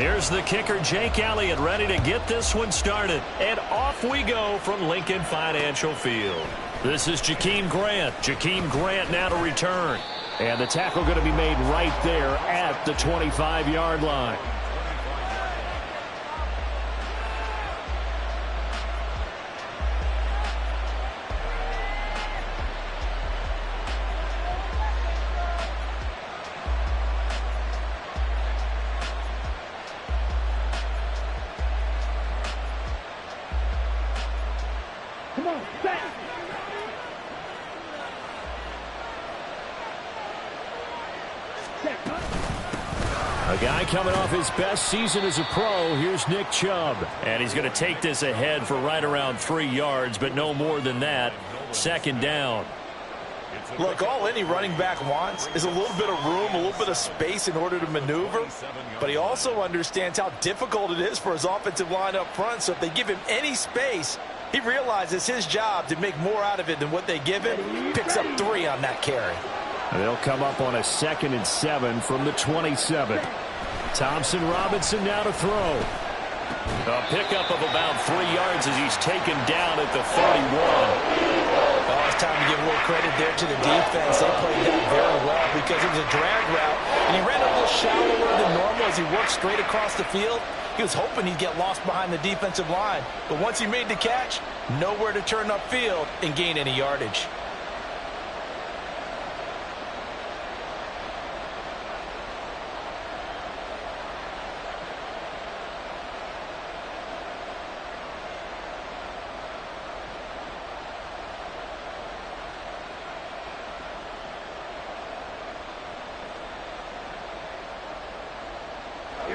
Here's the kicker, Jake Elliott, ready to get this one started. And off we go from Lincoln Financial Field. This is Jakeem Grant. Jakeem Grant now to return. And the tackle going to be made right there at the 25-yard line. A guy coming off his best season as a pro. Here's Nick Chubb. And he's going to take this ahead for right around 3 yards, but no more than that. Second down. Look, all any running back wants is a little bit of room, a little bit of space in order to maneuver. But he also understands how difficult it is for his offensive line up front. So if they give him any space, he realizes his job to make more out of it than what they give him. Picks up 3 on that carry. They'll come up on a 2nd and 7 from the 27. Thompson Robinson now to throw. A pickup of about 3 yards as he's taken down at the 31. Oh, it's time to give a little credit there to the defense. They played that very well because it was a drag route, and he ran a little shallower than normal as he worked straight across the field. He was hoping he'd get lost behind the defensive line, but once he made the catch, nowhere to turn upfield and gain any yardage.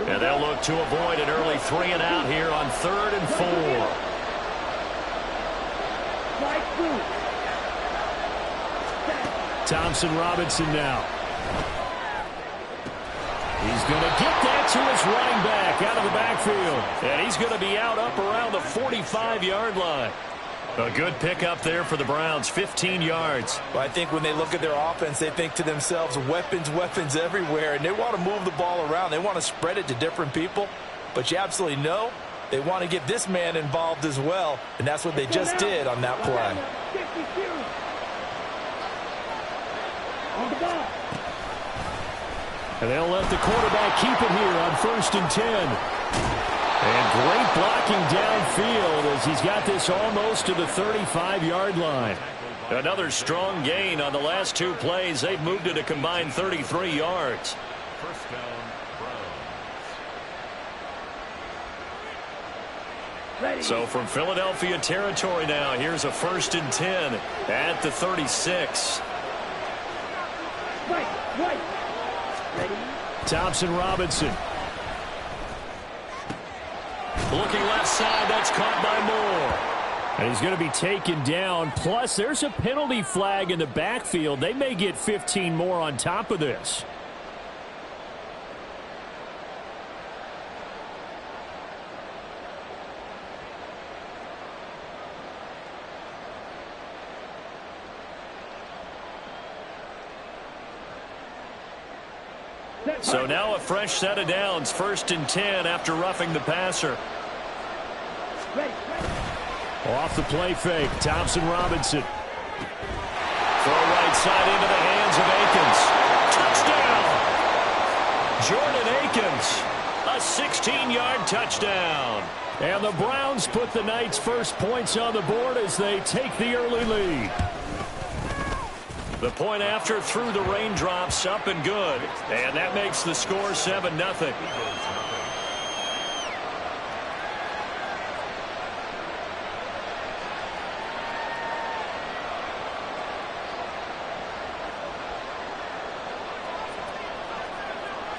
And they'll look to avoid an early 3 and out here on 3rd and 4. Thompson Robinson now. He's going to get that to his running back out of the backfield. And he's going to be out up around the 45-yard line. A good pickup there for the Browns, 15 yards. Well, I think when they look at their offense, they think to themselves, weapons, weapons everywhere, and they want to move the ball around. They want to spread it to different people, but you absolutely know they want to get this man involved as well, and that's what they just did on that play. And they'll let the quarterback keep it here on 1st and 10. And great blocking downfield as he's got this almost to the 35-yard line. Another strong gain on the last 2 plays. They've moved it a combined 33 yards. First down, Browns. So from Philadelphia territory now, here's a 1st and 10 at the 36. Thompson Robinson. Looking left side, that's caught by Moore. And he's going to be taken down. Plus, there's a penalty flag in the backfield. They may get 15 more on top of this. So now a fresh set of downs, 1st and 10 after roughing the passer. Off the play fake, Thompson Robinson. Throw right side into the hands of Akins. Touchdown! Jordan Akins, a 16-yard touchdown. And the Browns put the Knights' first points on the board as they take the early lead. The point after through the raindrops, up and good. And that makes the score 7-0.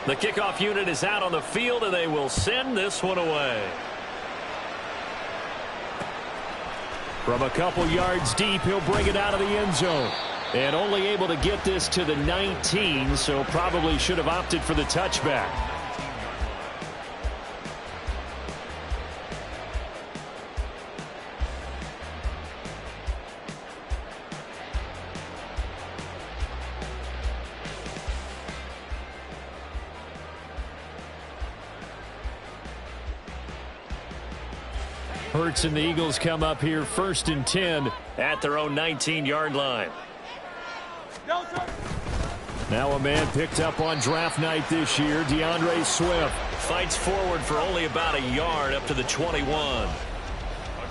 The kickoff unit is out on the field, and they will send this one away. From a couple yards deep, he'll bring it out of the end zone. And only able to get this to the 19, so probably should have opted for the touchback. Hurts and the Eagles come up here 1st and 10 at their own 19-yard line. Now a man picked up on draft night this year, DeAndre Swift. Fights forward for only about a yard up to the 21.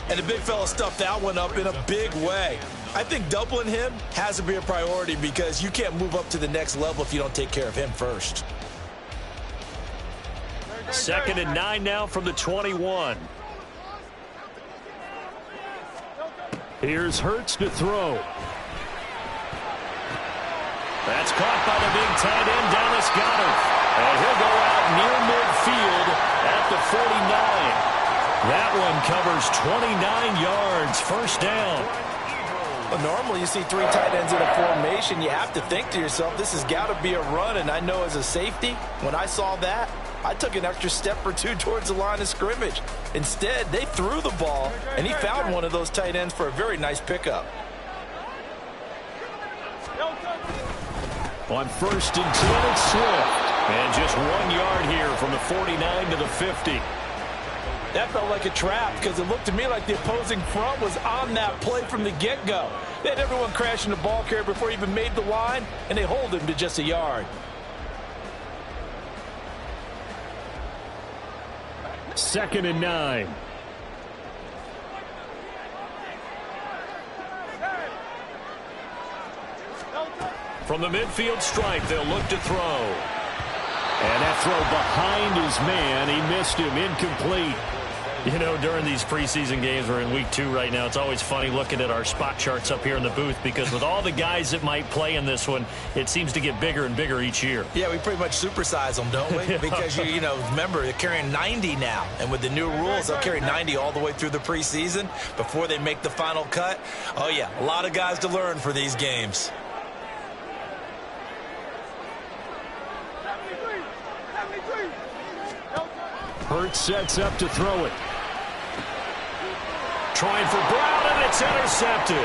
And the big fella stuffed that one up in a big way. I think doubling him has to be a priority because you can't move up to the next level if you don't take care of him first. 2nd and 9 now from the 21. Here's Hurts to throw. That's caught by the big tight end, Dallas Goedert. And he'll go out near midfield at the 49. That one covers 29 yards, 1st down. Well, normally you see 3 tight ends in a formation. You have to think to yourself, this has got to be a run. And I know as a safety, when I saw that, I took an extra step or 2 towards the line of scrimmage. Instead, they threw the ball, and he found one of those tight ends for a very nice pickup. On 1st and 10, it's Swift. And just 1 yard here from the 49 to the 50. That felt like a trap because it looked to me like the opposing front was on that play from the get-go. They had everyone crashing the ball carrier before he even made the line, and they hold him to just a yard. 2nd and 9. From the midfield stripe, they'll look to throw. And that throw behind his man. He missed him, incomplete. You know, during these preseason games, we're in week 2 right now, it's always funny looking at our spot charts up here in the booth because with all the guys that might play in this one, it seems to get bigger and bigger each year. Yeah, we pretty much supersize them, don't we? Because, you know, remember, they're carrying 90 now. And with the new rules, they'll carry 90 all the way through the preseason before they make the final cut. Oh, yeah, a lot of guys to learn for these games. Hurts sets up to throw it. Trying for Brown, and it's intercepted.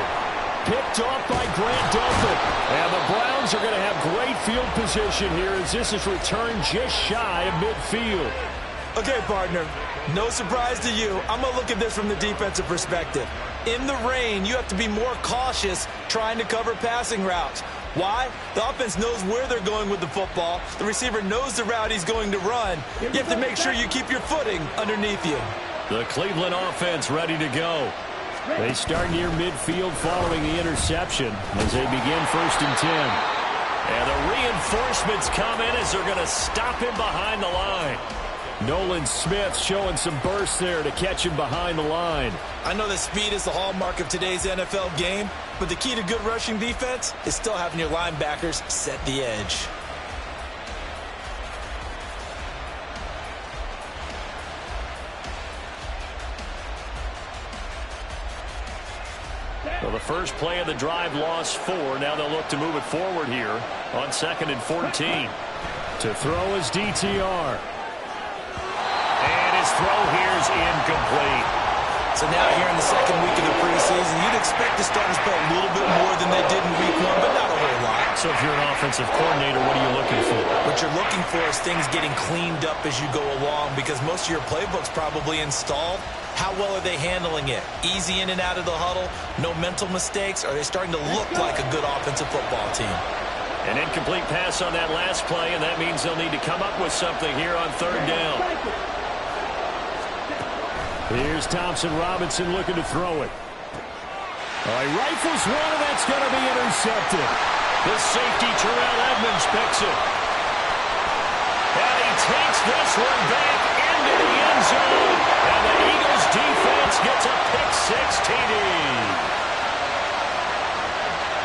Picked off by Grant Delpit. And the Browns are going to have great field position here as this is returned just shy of midfield. Okay, partner, no surprise to you. I'm going to look at this from the defensive perspective. In the rain, you have to be more cautious trying to cover passing routes. Why? The offense knows where they're going with the football. The receiver knows the route he's going to run. You have to make sure you keep your footing underneath you. The Cleveland offense ready to go. They start near midfield following the interception as they begin 1st and 10. And the reinforcements come in as they're going to stop him behind the line. Nolan Smith showing some burst there to catch him behind the line. I know that speed is the hallmark of today's NFL game, but the key to good rushing defense is still having your linebackers set the edge. Well, the first play of the drive lost 4. Now they'll look to move it forward here on 2nd and 14. To throw is DTR. And his throw here is incomplete. So now here in the 2nd week of the preseason, you'd expect the starters to play a little bit more than they did in week 1, but not a whole lot. So if you're an offensive coordinator, what are you looking for? What you're looking for is things getting cleaned up as you go along because most of your playbook's probably installed. How well are they handling it? Easy in and out of the huddle? No mental mistakes? Are they starting to look like a good offensive football team? An incomplete pass on that last play, and that means they'll need to come up with something here on 3rd down. Here's Thompson Robinson looking to throw it. He rifles one, and that's going to be intercepted. The safety, Terrell Edmonds, picks it. And he takes this one back into the end zone. And the Eagles defense gets a pick-6 TD.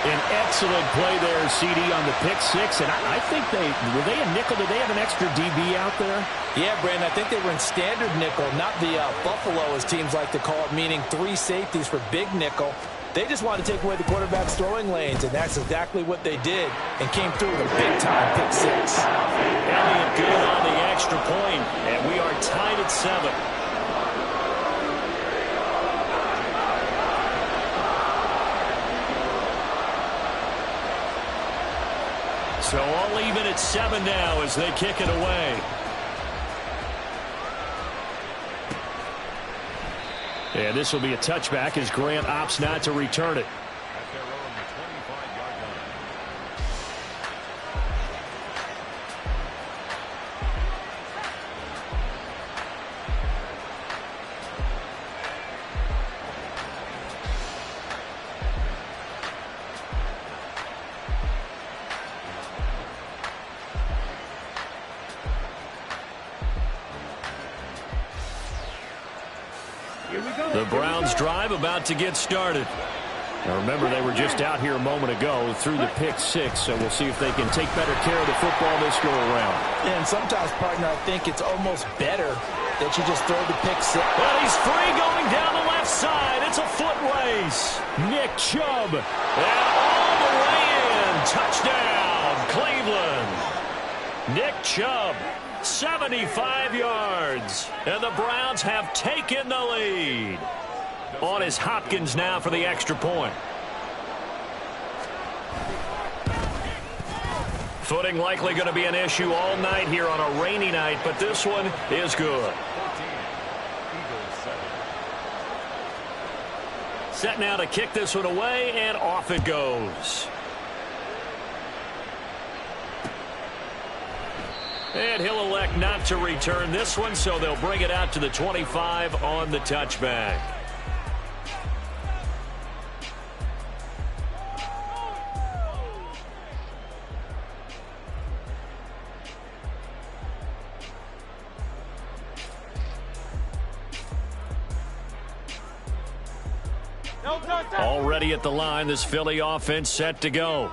An excellent play there, CD, on the pick-6. And I think were they a nickel? Did they have an extra DB out there? Yeah, Brandon, I think they were in standard nickel, not the Buffalo, as teams like to call it, meaning 3 safeties for big nickel. They just wanted to take away the quarterback's throwing lanes, and that's exactly what they did and came through with a big-time pick-6. Elliott good on the extra point, and we are tied at 7. So all even at 7 now as they kick it away. And this will be a touchback as Grant opts not to return it. At their own 25-yard line. The Browns drive about to get started. Now remember, they were just out here a moment ago through the pick six, so we'll see if they can take better care of the football this go around. And sometimes, partner, I think it's almost better that you just throw the pick six. Well, he's free going down the left side. It's a foot race. Nick Chubb. And all the way in. Touchdown, Cleveland. Nick Chubb. 75 yards. And the Browns have taken the lead. On is Hopkins now for the extra point. Footing likely going to be an issue all night here on a rainy night, but this one is good. 14. Eagles 7. Set now to kick this one away, and off it goes. And he'll elect not to return this one, so they'll bring it out to the 25 on the touchback. Already at the line, this Philly offense set to go.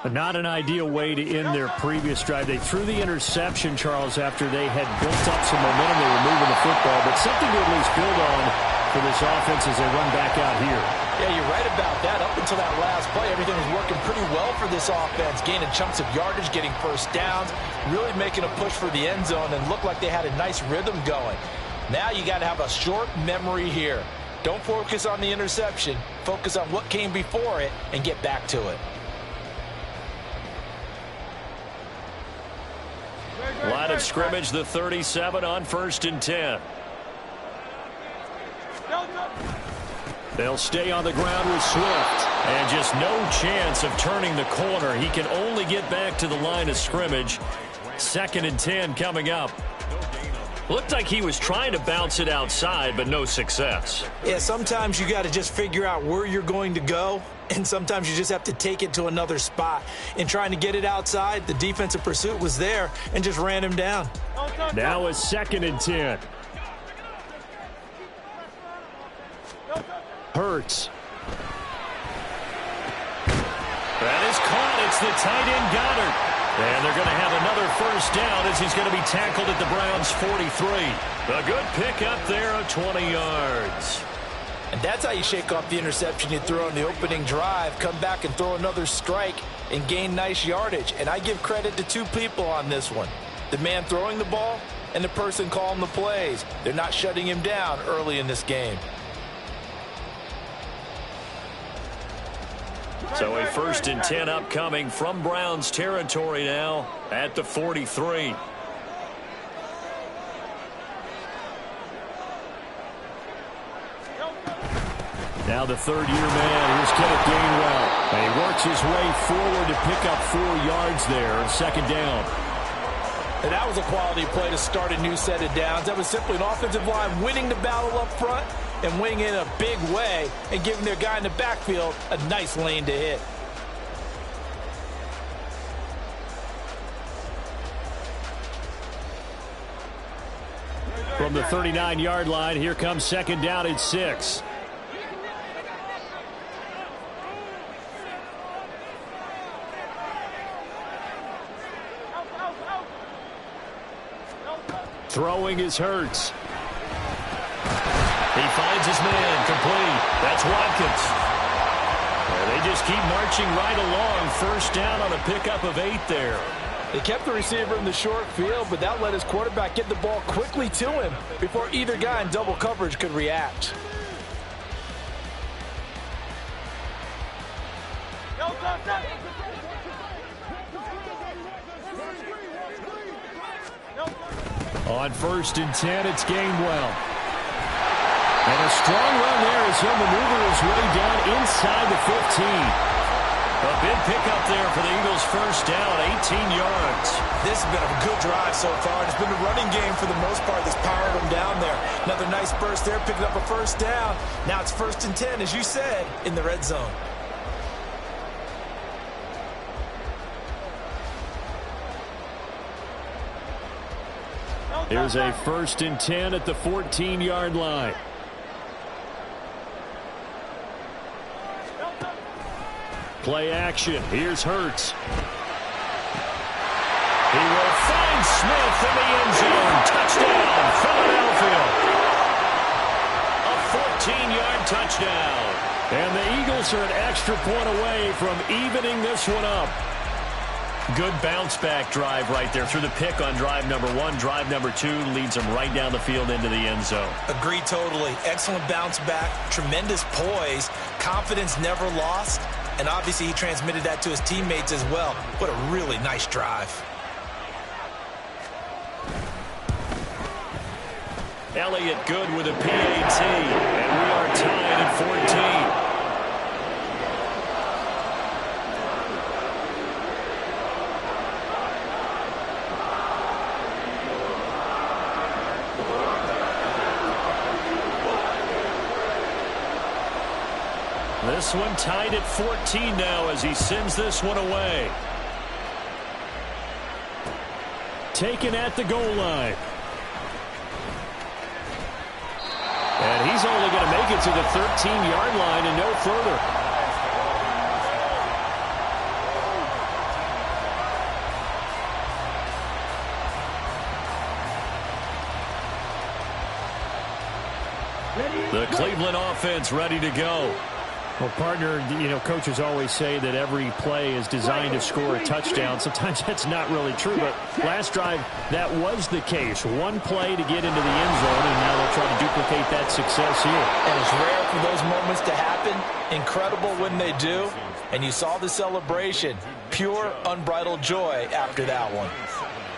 Not an ideal way to end their previous drive. They threw the interception, Charles, after they had built up some momentum. They were moving the football, but something to at least build on for this offense as they run back out here. Yeah, you're right about that. Up until that last play, everything was working pretty well for this offense, gaining chunks of yardage, getting first downs, really making a push for the end zone, and looked like they had a nice rhythm going. Now you got to have a short memory here. Don't focus on the interception. Focus on what came before it and get back to it. Line of scrimmage, the 37 on 1st and 10. They'll stay on the ground with Swift. And just no chance of turning the corner. He can only get back to the line of scrimmage. 2nd and 10 coming up. Looked like he was trying to bounce it outside, but no success. Yeah, sometimes you got to just figure out where you're going to go, and sometimes you just have to take it to another spot. In trying to get it outside, the defensive pursuit was there and just ran him down. Now a 2nd and 10. Hurts. That is caught. It's the tight end Goddard. And they're going to have another first down as he's going to be tackled at the Browns' 43. A good pickup there of 20 yards. And that's how you shake off the interception you throw on the opening drive. Come back and throw another strike and gain nice yardage. And I give credit to two people on this one. The man throwing the ball and the person calling the plays. They're not shutting him down early in this game. So a 1st and 10 upcoming from Browns territory now at the 43. Now the third-year man, here's Kenneth Gainwell. And he works his way forward to pick up 4 yards there, 2nd down. And that was a quality play to start a new set of downs. That was simply an offensive line winning the battle up front and winning in a big way and giving their guy in the backfield a nice lane to hit. From the 39-yard line, here comes 2nd down at 6. Throwing is Hurts. He finds his man complete. That's Watkins. And they just keep marching right along. First down on a pickup of 8 there. They kept the receiver in the short field, but that let his quarterback get the ball quickly to him before either guy in double coverage could react. On 1st and 10, it's Gainwell. And a strong run there as he'll maneuver his way down inside the 15. A big pickup there for the Eagles' first down, 18 yards. This has been a good drive so far. It's been a running game for the most part that's powered them down there. Another nice burst there, picking up a first down. Now it's 1st and 10, as you said, in the red zone. Here's a 1st and 10 at the 14-yard line. Play action. Here's Hurts. He will find Smith in the end zone. Touchdown, Philadelphia. A 14-yard touchdown. And the Eagles are an extra point away from evening this one up. Good bounce-back drive right there through the pick on drive number 1. Drive number 2 leads them right down the field into the end zone. Agree totally. Excellent bounce back. Tremendous poise. Confidence never lost. And obviously he transmitted that to his teammates as well. What a really nice drive. Elliott good with a PAT. And we are tied at 14. This one tied at 14 now as he sends this one away. Taken at the goal line. And he's only going to make it to the 13-yard line and no further. The Cleveland offense ready to go. Well, partner, you know, coaches always say that every play is designed to score a touchdown. Sometimes that's not really true, but last drive, that was the case. One play to get into the end zone, and now they'll try to duplicate that success here. And it's rare for those moments to happen. Incredible when they do. And you saw the celebration. Pure, unbridled joy after that one.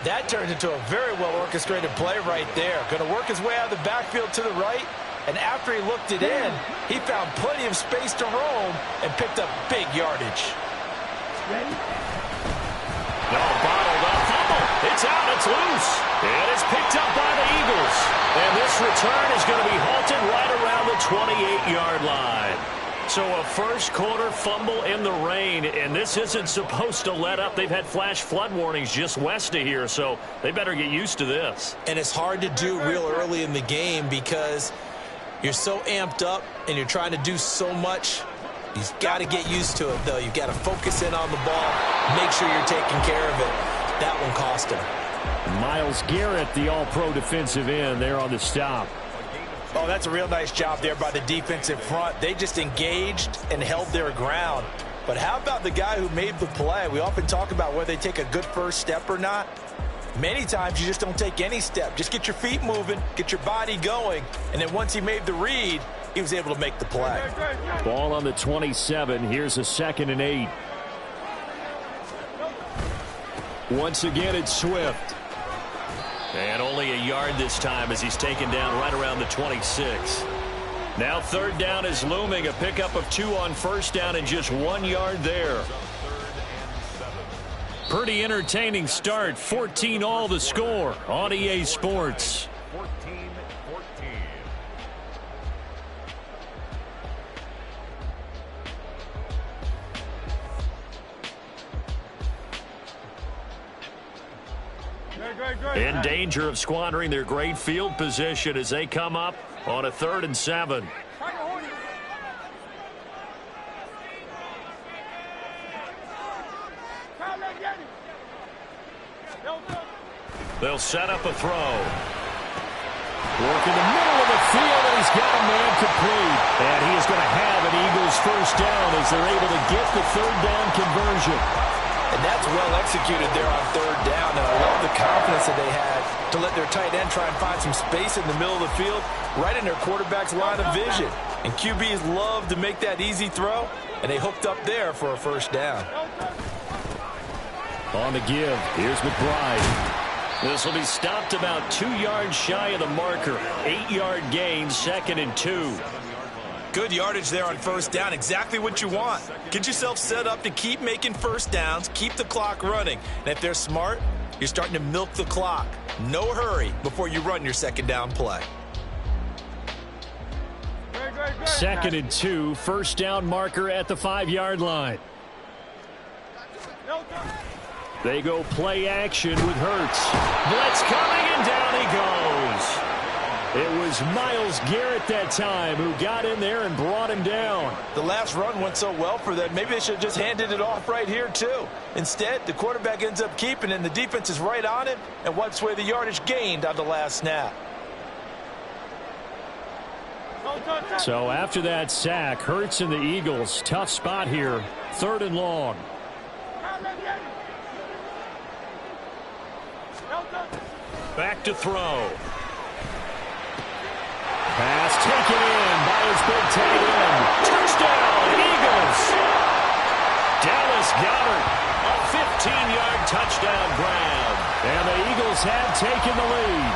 That turned into a very well-orchestrated play right there. Going to work his way out of the backfield to the right. And after he looked it in, he found plenty of space to roam and picked up big yardage. No, bottled up. Fumble. It's out. It's loose. And it's picked up by the Eagles. And this return is going to be halted right around the 28-yard line. So a first quarter fumble in the rain, and this isn't supposed to let up. They've had flash flood warnings just west of here, so they better get used to this. And it's hard to do real early in the game because you're so amped up and you're trying to do so much. You've got to get used to it, though. You've got to focus in on the ball, make sure you're taking care of it. That one cost him. Myles Garrett, the all-pro defensive end, there on the stop. Oh, that's a real nice job there by the defensive front. They just engaged and held their ground. But how about the guy who made the play? We often talk about whether they take a good first step or not. Many times you just don't take any step. Just get your feet moving, get your body going, and then once he made the read, he was able to make the play. Ball on the 27. Here's a 2nd and 8. Once again, it's Swift. And only a yard this time as he's taken down right around the 26. Now 3rd down is looming. A pickup of 2 on 1st down and just 1 yard there. Pretty entertaining start. 14 all the score on EA Sports. 14-14. In danger of squandering their great field position as they come up on a 3rd and 7. They'll set up a throw. Work in the middle of the field, and he's got a man complete. And he is going to have an Eagles first down as they're able to get the 3rd down conversion. And that's well executed there on 3rd down. And I love the confidence that they had to let their tight end try and find some space in the middle of the field, right in their quarterback's line of vision. And QBs love to make that easy throw, and they hooked up there for a first down. On the give, here's McBride. This will be stopped about 2 yards shy of the marker. 8-yard gain, 2nd and 2. Good yardage there on first down. Exactly what you want. Get yourself set up to keep making first downs, keep the clock running. And if they're smart, you're starting to milk the clock. No hurry before you run your second down play. 2nd and 2, first down marker at the 5-yard line. They go play action with Hurts. Blitz coming, and down he goes. It was Myles Garrett that time who got in there and brought him down. The last run went so well for them. Maybe they should have just handed it off right here, too. Instead, the quarterback ends up keeping it, and the defense is right on him and wipes away the yardage gained on the last snap. So after that sack, Hurts and the Eagles, tough spot here, 3rd and long. Back to throw. Pass taken in by his big tight end. Touchdown, Eagles. Dallas Goedert, a 15-yard touchdown grab. And the Eagles have taken the lead.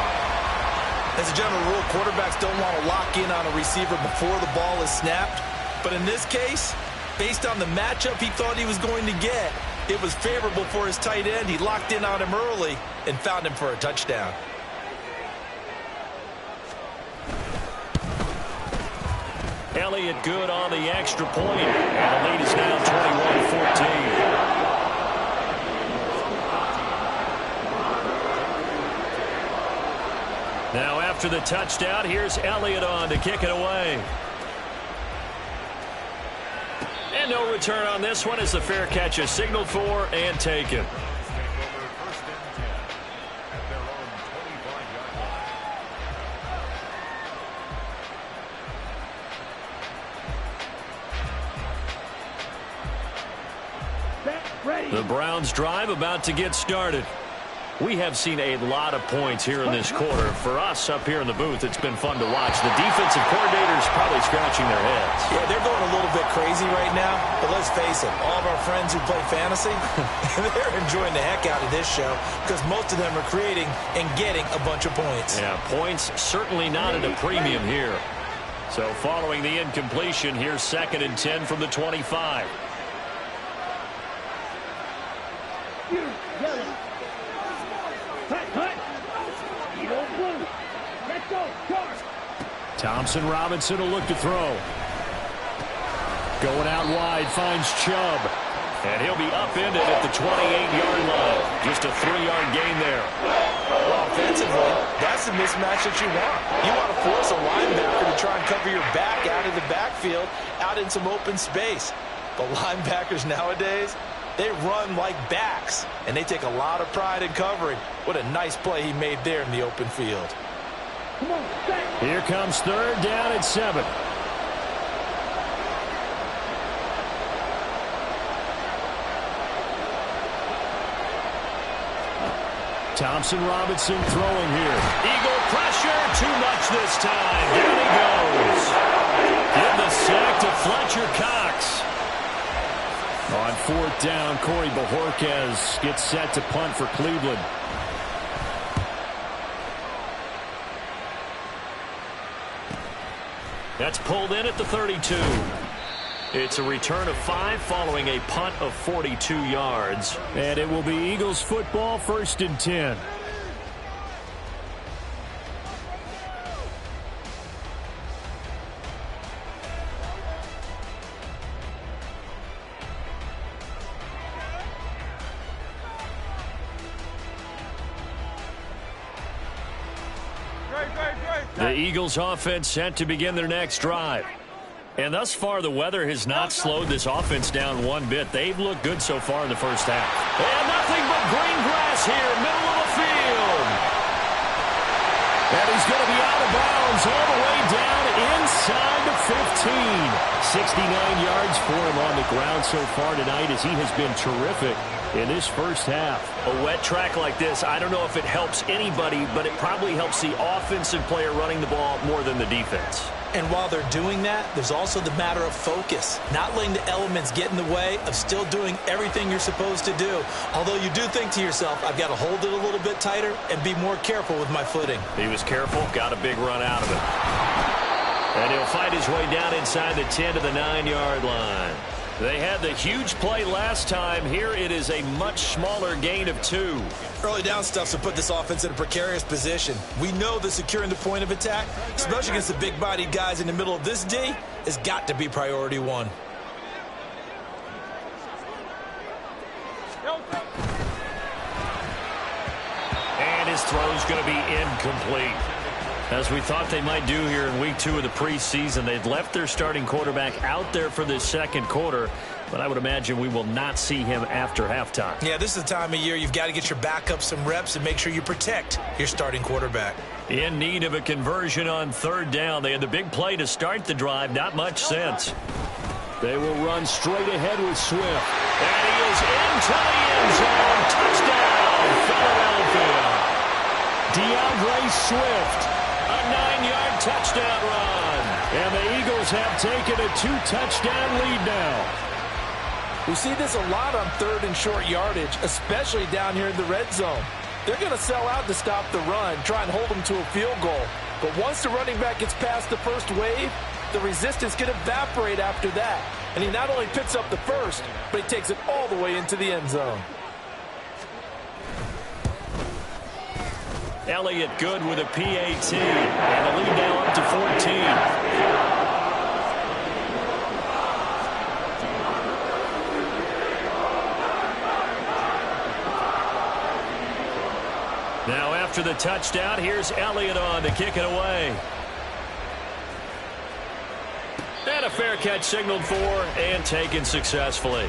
As a general rule, quarterbacks don't want to lock in on a receiver before the ball is snapped. But in this case, based on the matchup he thought he was going to get, it was favorable for his tight end. He locked in on him early and found him for a touchdown. Elliott good on the extra point. And the lead is now 21-14. Now after the touchdown, here's Elliott on to kick it away. And no return on this one as the fair catch is signaled for and taken. The Browns drive about to get started. We have seen a lot of points here in this quarter. For us up here in the booth, it's been fun to watch. The defensive coordinators probably scratching their heads. Yeah, they're going a little bit crazy right now. But let's face it, all of our friends who play fantasy, they're enjoying the heck out of this show because most of them are creating and getting a bunch of points. Yeah, points certainly not at a premium here. So following the incompletion, here's 2nd and 10 from the 25. Thompson Robinson will look to throw. Going out wide, finds Chubb. And he'll be upended at the 28-yard line. Just a 3-yard gain there. Well, offensively, that's the mismatch that you want. You want to force a linebacker to try and cover your back out of the backfield, out in some open space. But linebackers nowadays, they run like backs, and they take a lot of pride in covering. What a nice play he made there in the open field. Here comes 3rd down and 7. Thompson Robinson throwing here. Eagle pressure, too much this time. Down he goes. Give the sack to Fletcher Cox. On 4th down, Corey Bojorquez gets set to punt for Cleveland. That's pulled in at the 32. It's a return of 5 following a punt of 42 yards. And it will be Eagles football, 1st and 10. The Eagles offense set to begin their next drive. And thus far, the weather has not slowed this offense down one bit. They've looked good so far in the first half. And nothing but green grass here, middle of the field. And he's going to be out of bounds all the way down inside the 15. 69 yards for him on the ground so far tonight as he has been terrific in this first half. A wet track like this, I don't know if it helps anybody, but it probably helps the offensive player running the ball more than the defense. And while they're doing that, there's also the matter of focus, not letting the elements get in the way of still doing everything you're supposed to do. Although you do think to yourself, I've got to hold it a little bit tighter and be more careful with my footing. He was careful, got a big run out of it. And he'll fight his way down inside the 10 to the 9-yard line. They had the huge play last time. Here it is a much smaller gain of 2. Early down stuff to put this offense in a precarious position. We know that securing the point of attack, especially against the big-bodied guys in the middle of this D, has got to be priority 1. And his throw's going to be incomplete. As we thought they might do here in week 2 of the preseason, they've left their starting quarterback out there for this second quarter, but I would imagine we will not see him after halftime. Yeah, this is the time of year you've got to get your backup some reps and make sure you protect your starting quarterback. In need of a conversion on 3rd down. They had the big play to start the drive. Not much sense. They will run straight ahead with Swift. And he is into the end zone. Touchdown, Philadelphia. DeAndre Swift. A 9-yard touchdown run. And the Eagles have taken a 2-touchdown lead now. We see this a lot on 3rd and short yardage, especially down here in the red zone. They're going to sell out to stop the run, try and hold them to a field goal. But once the running back gets past the first wave, the resistance can evaporate after that. And he not only picks up the first, but he takes it all the way into the end zone. Elliott good with a PAT. And the lead now up to 14. Now after the touchdown, here's Elliott on to kick it away. And a fair catch signaled for and taken successfully.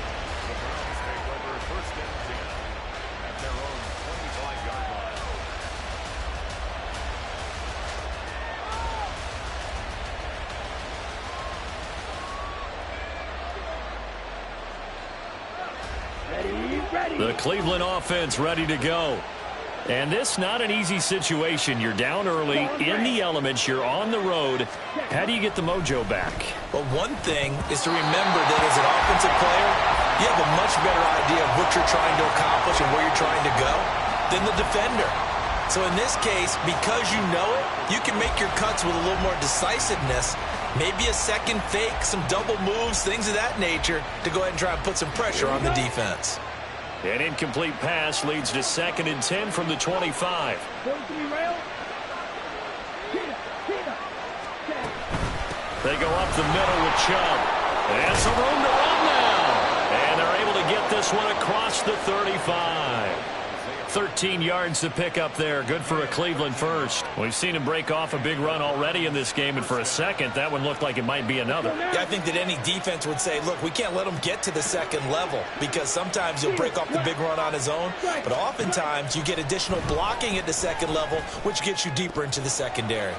The Cleveland offense ready to go. And this not an easy situation. You're down early, in the elements, you're on the road. How do you get the mojo back? Well, one thing is to remember that as an offensive player, you have a much better idea of what you're trying to accomplish and where you're trying to go than the defender. So in this case, because you know it, you can make your cuts with a little more decisiveness, maybe a second fake, some double moves, things of that nature, to go ahead and try and put some pressure on the defense. An incomplete pass leads to 2nd and 10 from the 25. They go up the middle with Chubb. And some room to run now. And they're able to get this one across the 35. 13 yards to pick up there. Good for a Cleveland first. We've seen him break off a big run already in this game, and for a second, that one looked like it might be another. Yeah, I think that any defense would say, look, we can't let him get to the second level because sometimes he'll break off the big run on his own, but oftentimes you get additional blocking at the second level, which gets you deeper into the secondary.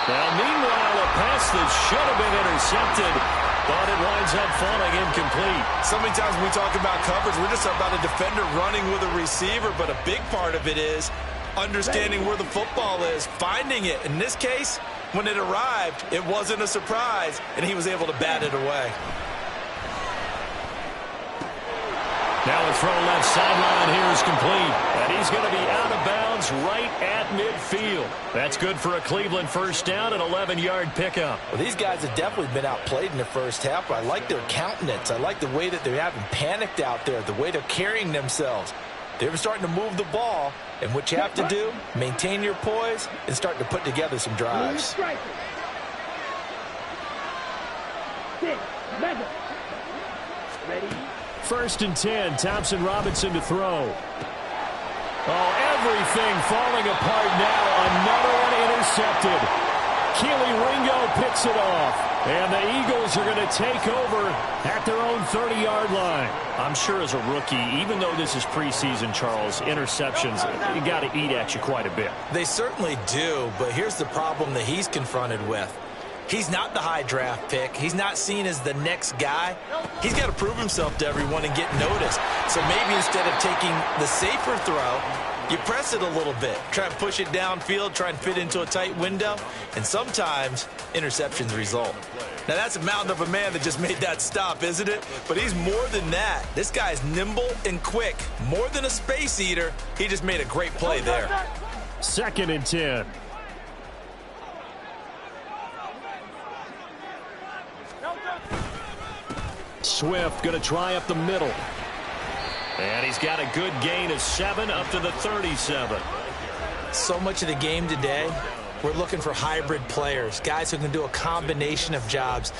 Now, meanwhile, a pass that should have been intercepted. But it winds up falling incomplete. So many times when we talk about coverage, we're just about a defender running with a receiver, but a big part of it is understanding where the football is, finding it. In this case, when it arrived, it wasn't a surprise, and he was able to bat it away. Now a throw left sideline here is complete. And he's going to be out of bounds right at midfield. That's good for a Cleveland first down, an 11-yard pickup. Well, these guys have definitely been outplayed in the first half, but I like their countenance. I like the way that they haven't panicked out there, the way they're carrying themselves. They're starting to move the ball, and what you have to do, maintain your poise and start to put together some drives. Ready? 1st and 10, Thompson Robinson to throw. Oh, everything falling apart now. Another one intercepted. Keely Ringo picks it off. And the Eagles are going to take over at their own 30-yard line. I'm sure as a rookie, even though this is preseason, Charles, interceptions, you got to eat at you quite a bit. They certainly do, but here's the problem that he's confronted with. He's not the high draft pick. He's not seen as the next guy. He's got to prove himself to everyone and get noticed. So maybe instead of taking the safer throw, You press it a little bit, try and push it downfield, try and fit into a tight window, and sometimes interceptions result. Now, that's a mountain of a man that just made that stop, isn't it? But he's more than that. This guy's nimble and quick. More than a space eater, he just made a great play there. 2nd and 10. Swift going to try up the middle. And he's got a good gain of 7 up to the 37. So much of the game today, we're looking for hybrid players, guys who can do a combination of jobs.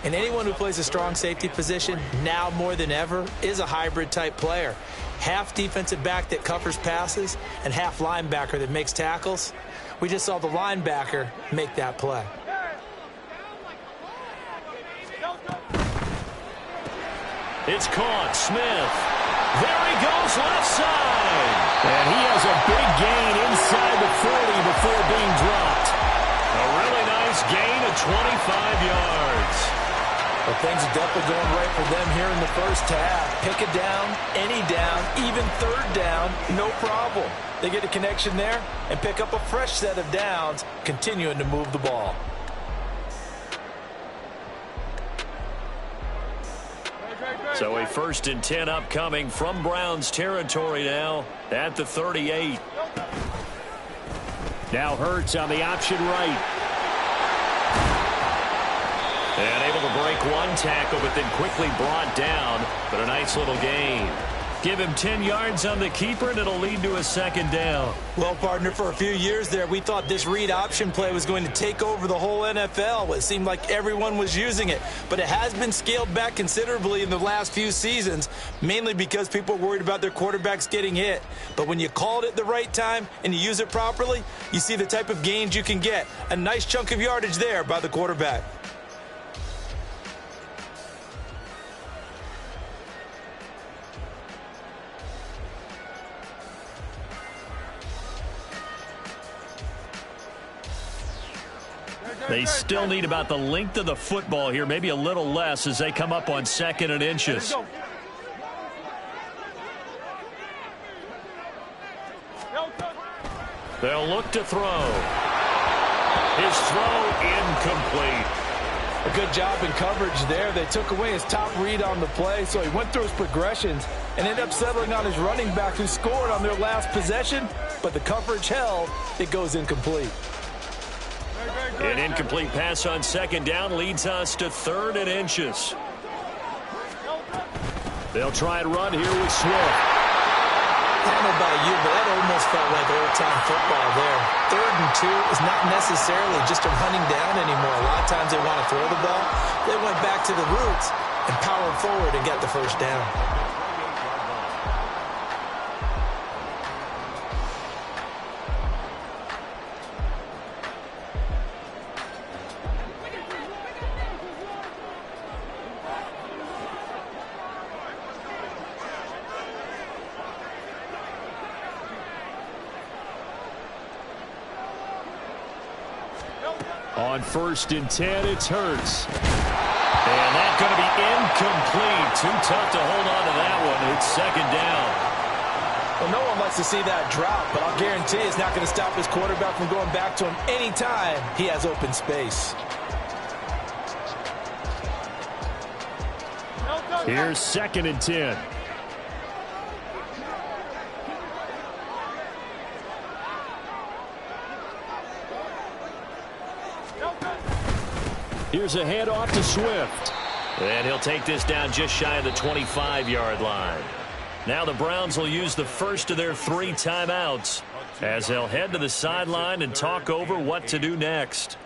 And anyone who plays a strong safety position, now more than ever, is a hybrid type player. Half defensive back that covers passes and half linebacker that makes tackles. We just saw the linebacker make that play. It's caught. Smith. There he goes, left side. And he has a big gain inside the 40 before being dropped. A really nice gain of 25 yards. Well, things are definitely going right for them here in the first half. Pick a down, any down, even 3rd down, no problem. They get a connection there and pick up a fresh set of downs, continuing to move the ball. So a 1st and 10 upcoming from Browns territory now at the 38. Now Hurts on the option right. And able to break one tackle, but then quickly brought down. But a nice little gain. Give him 10 yards on the keeper, and it'll lead to a 2nd down. Well, partner, for a few years there, we thought this read option play was going to take over the whole NFL. It seemed like everyone was using it. But it has been scaled back considerably in the last few seasons, mainly because people are worried about their quarterbacks getting hit. But when you call it at the right time and you use it properly, you see the type of gains you can get. A nice chunk of yardage there by the quarterback. They still need about the length of the football here, maybe a little less as they come up on 2nd and inches. They'll look to throw. His throw incomplete. A good job in coverage there. They took away his top read on the play, so he went through his progressions and ended up settling on his running back who scored on their last possession, but the coverage held. It goes incomplete. An incomplete pass on 2nd down leads us to 3rd and inches. They'll try and run here with Swift. I don't know about you, but that almost felt like old-time football there. 3rd and 2 is not necessarily just a running down anymore. A lot of times they want to throw the ball. They went back to the roots and powered forward and got the 1st down. On 1st and 10, it's Hurts. And that's going to be incomplete. Too tough to hold on to that one. It's 2nd down. Well, no one likes to see that drop, but I'll guarantee it's not going to stop his quarterback from going back to him anytime he has open space. Here's 2nd and 10. Here's a handoff to Swift. And he'll take this down just shy of the 25-yard line. Now the Browns will use the first of their 3 timeouts as they'll head to the sideline and talk over what to do next.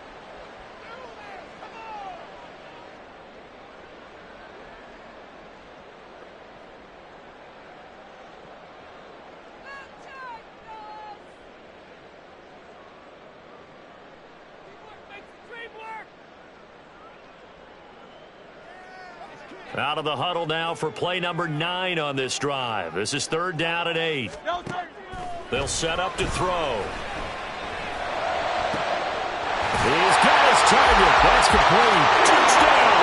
Out of the huddle now for play number 9 on this drive. This is 3rd down and 8. They'll set up to throw. He's got his target. That's complete. Touchdown.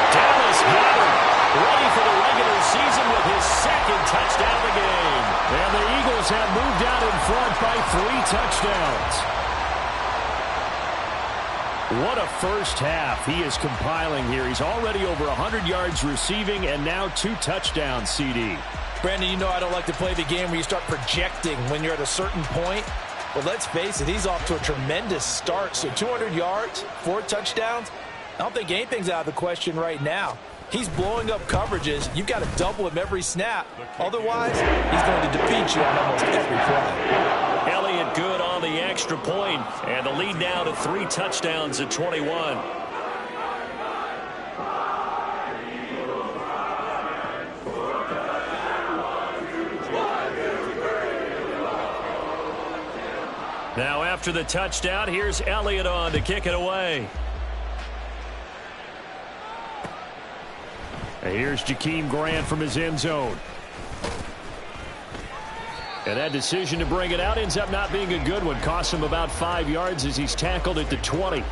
Dallas Goedert ready for the regular season with his his second touchdown of the game. And the Eagles have moved out in front by 3 touchdowns. What a first half he is compiling here. He's already over 100 yards receiving and now 2 touchdowns, CD. Brandon, you know I don't like to play the game where you start projecting when you're at a certain point. But let's face it, he's off to a tremendous start. So 200 yards, 4 touchdowns. I don't think anything's out of the question right now. He's blowing up coverages. You've got to double him every snap. Otherwise, he's going to defeat you on almost every play. Elliott good on the extra point, and the lead now to 3 touchdowns at 21. Now after the touchdown, here's Elliott on to kick it away. And here's Jakeem Grant from his end zone. And that decision to bring it out ends up not being a good one. Costs him about 5 yards as he's tackled at the 20.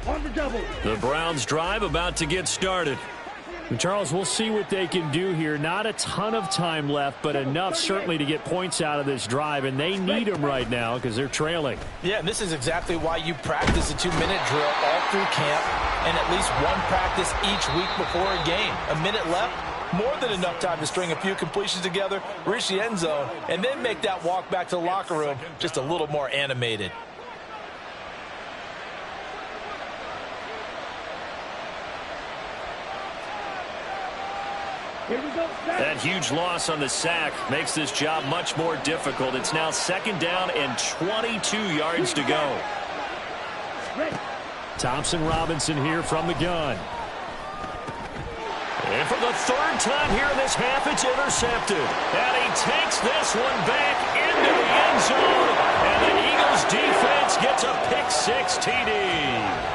On the double. The Browns drive about to get started. And Charles, we'll see what they can do here. Not a ton of time left, but enough certainly to get points out of this drive, and they need them right now because they're trailing. Yeah, and this is exactly why you practice a 2-minute drill all through camp and at least one practice each week before a game. A minute left, more than enough time to string a few completions together, reach the end zone, and then make that walk back to the locker room just a little more animated. Here we go. That huge loss on the sack makes this job much more difficult. It's now 2nd down and 22 yards to go. Ready. Thompson Robinson here from the gun. And for the 3rd time here in this half, it's intercepted. And he takes this one back into the end zone. And the Eagles defense gets a pick-6 TD.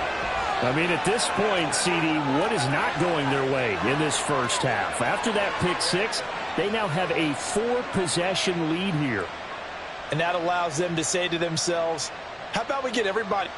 I mean, at this point, CD, what is not going their way in this first half? After that pick-6, they now have a 4-possession lead here. And that allows them to say to themselves, how about we get everybody...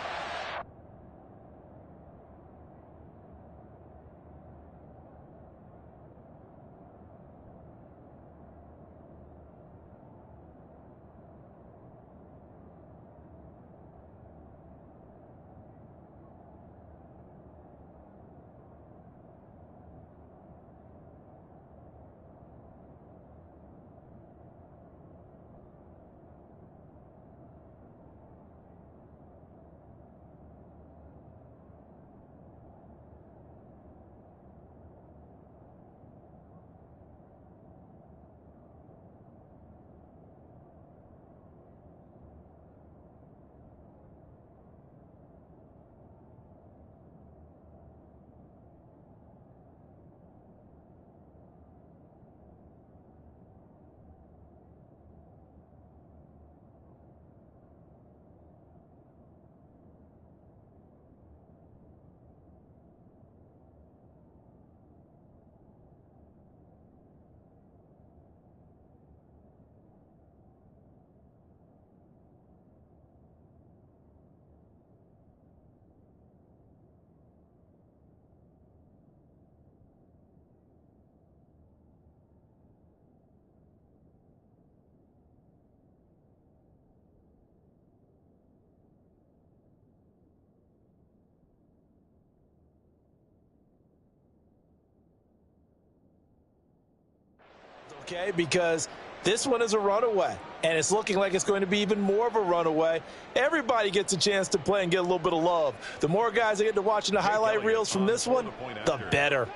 Okay, because this one is a runaway, and it's looking like it's going to be even more of a runaway. Everybody gets a chance to play and get a little bit of love. The more guys that get to watching the highlight reels from this one, the better.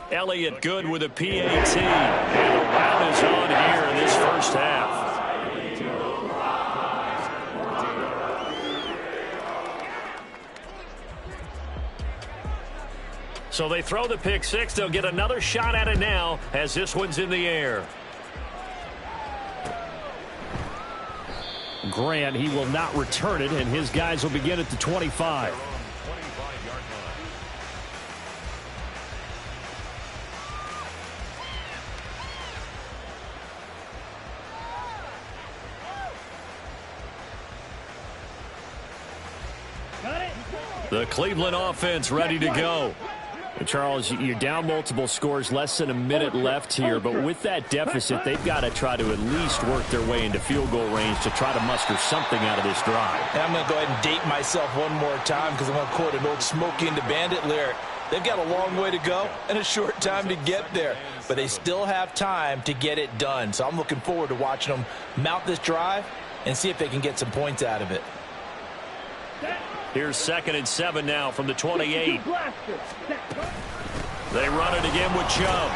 Elliott good with a PAT, and the round is on here in this first half. So they throw the pick-6. They'll get another shot at it now as this one's in the air. Grant, he will not return it, and his guys will begin at the 25. The Cleveland offense ready to go. Charles, you're down multiple scores, less than a minute left here, but with that deficit, they've got to try to at least work their way into field goal range to try to muster something out of this drive. And I'm going to go ahead and date myself one more time because I'm going to quote an old Smokey and the Bandit lyric. They've got a long way to go and a short time to get there, but they still have time to get it done. So I'm looking forward to watching them mount this drive and see if they can get some points out of it. Here's 2nd and 7 now from the 28. They run it again with Chubb.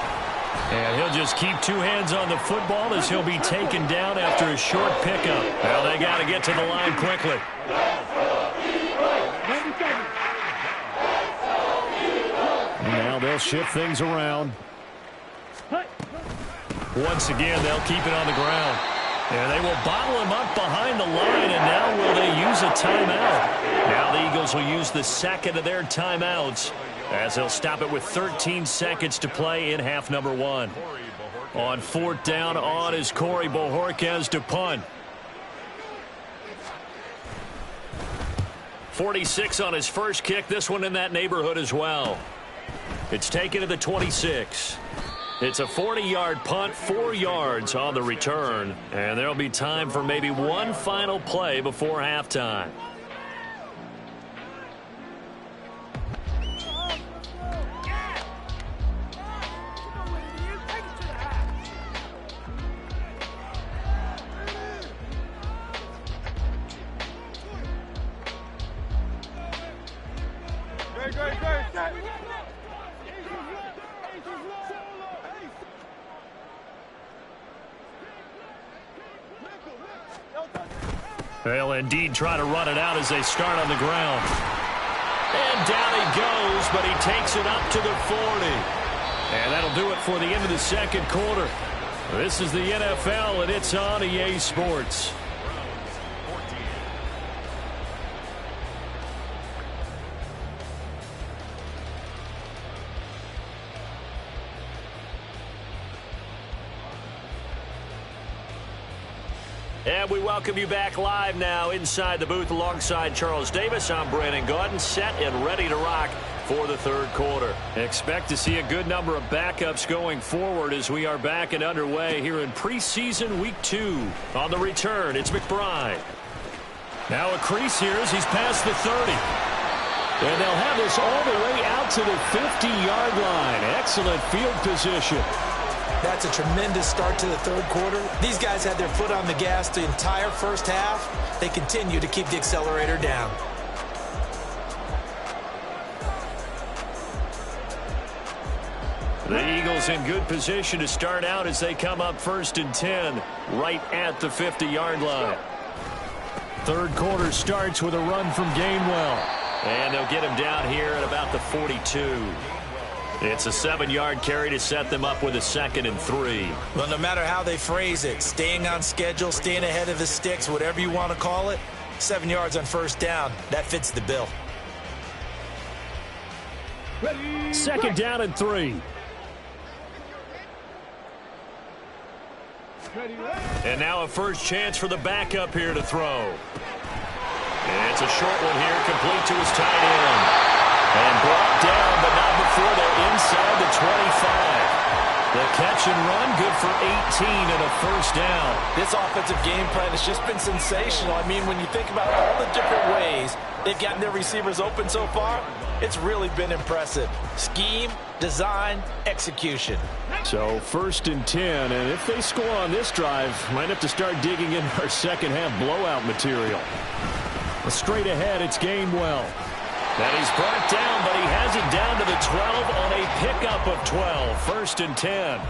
And he'll just keep 2 hands on the football as he'll be taken down after a short pickup. Well, they got to get to the line quickly. Now they'll shift things around. Once again, they'll keep it on the ground. And they will bottle him up behind the line, and now will they use a timeout? Now the Eagles will use the 2nd of their timeouts as they'll stop it with 13 seconds to play in half number 1. On 4th down, on is Corey Bojorquez to punt. 46 on his first kick, this one in that neighborhood as well. It's taken to the 26. It's a 40-yard punt, 4 yards on the return, and there'll be time for maybe one final play before halftime. They'll indeed try to run it out as they start on the ground. And down he goes, but he takes it up to the 40. And that'll do it for the end of the 2nd quarter. This is the NFL, and it's on EA Sports. And we welcome you back live now inside the booth alongside Charles Davis. I'm Brandon Gaudin, set and ready to rock for the 3rd quarter. Expect to see a good number of backups going forward as we are back and underway here in preseason week 2. On the return, it's McBride. Now a crease here as he's past the 30. And they'll have this all the way out to the 50-yard line. Excellent field position. That's a tremendous start to the 3rd quarter. These guys had their foot on the gas the entire first half. They continue to keep the accelerator down. The Eagles in good position to start out as they come up 1st and 10, right at the 50-yard line. 3rd quarter starts with a run from Gainwell. And they'll get him down here at about the 42. It's a 7-yard carry to set them up with a 2nd and 3. Well, no matter how they phrase it, staying on schedule, staying ahead of the sticks, whatever you want to call it, 7 yards on 1st down, that fits the bill. 2nd down and 3. And now a first chance for the backup here to throw. And it's a short one here, complete to his tight end. And brought down, but not before they're inside the 25. The catch and run, good for 18 and a first down. This offensive game plan has just been sensational. I mean, when you think about all the different ways they've gotten their receivers open so far, it's really been impressive. Scheme, design, execution. So 1st and 10, and if they score on this drive, might have to start digging in our 2nd half blowout material. Straight ahead, it's Gainwell. And he's brought down, but he has it down to the 12 on a pickup of 12. 1st and 10.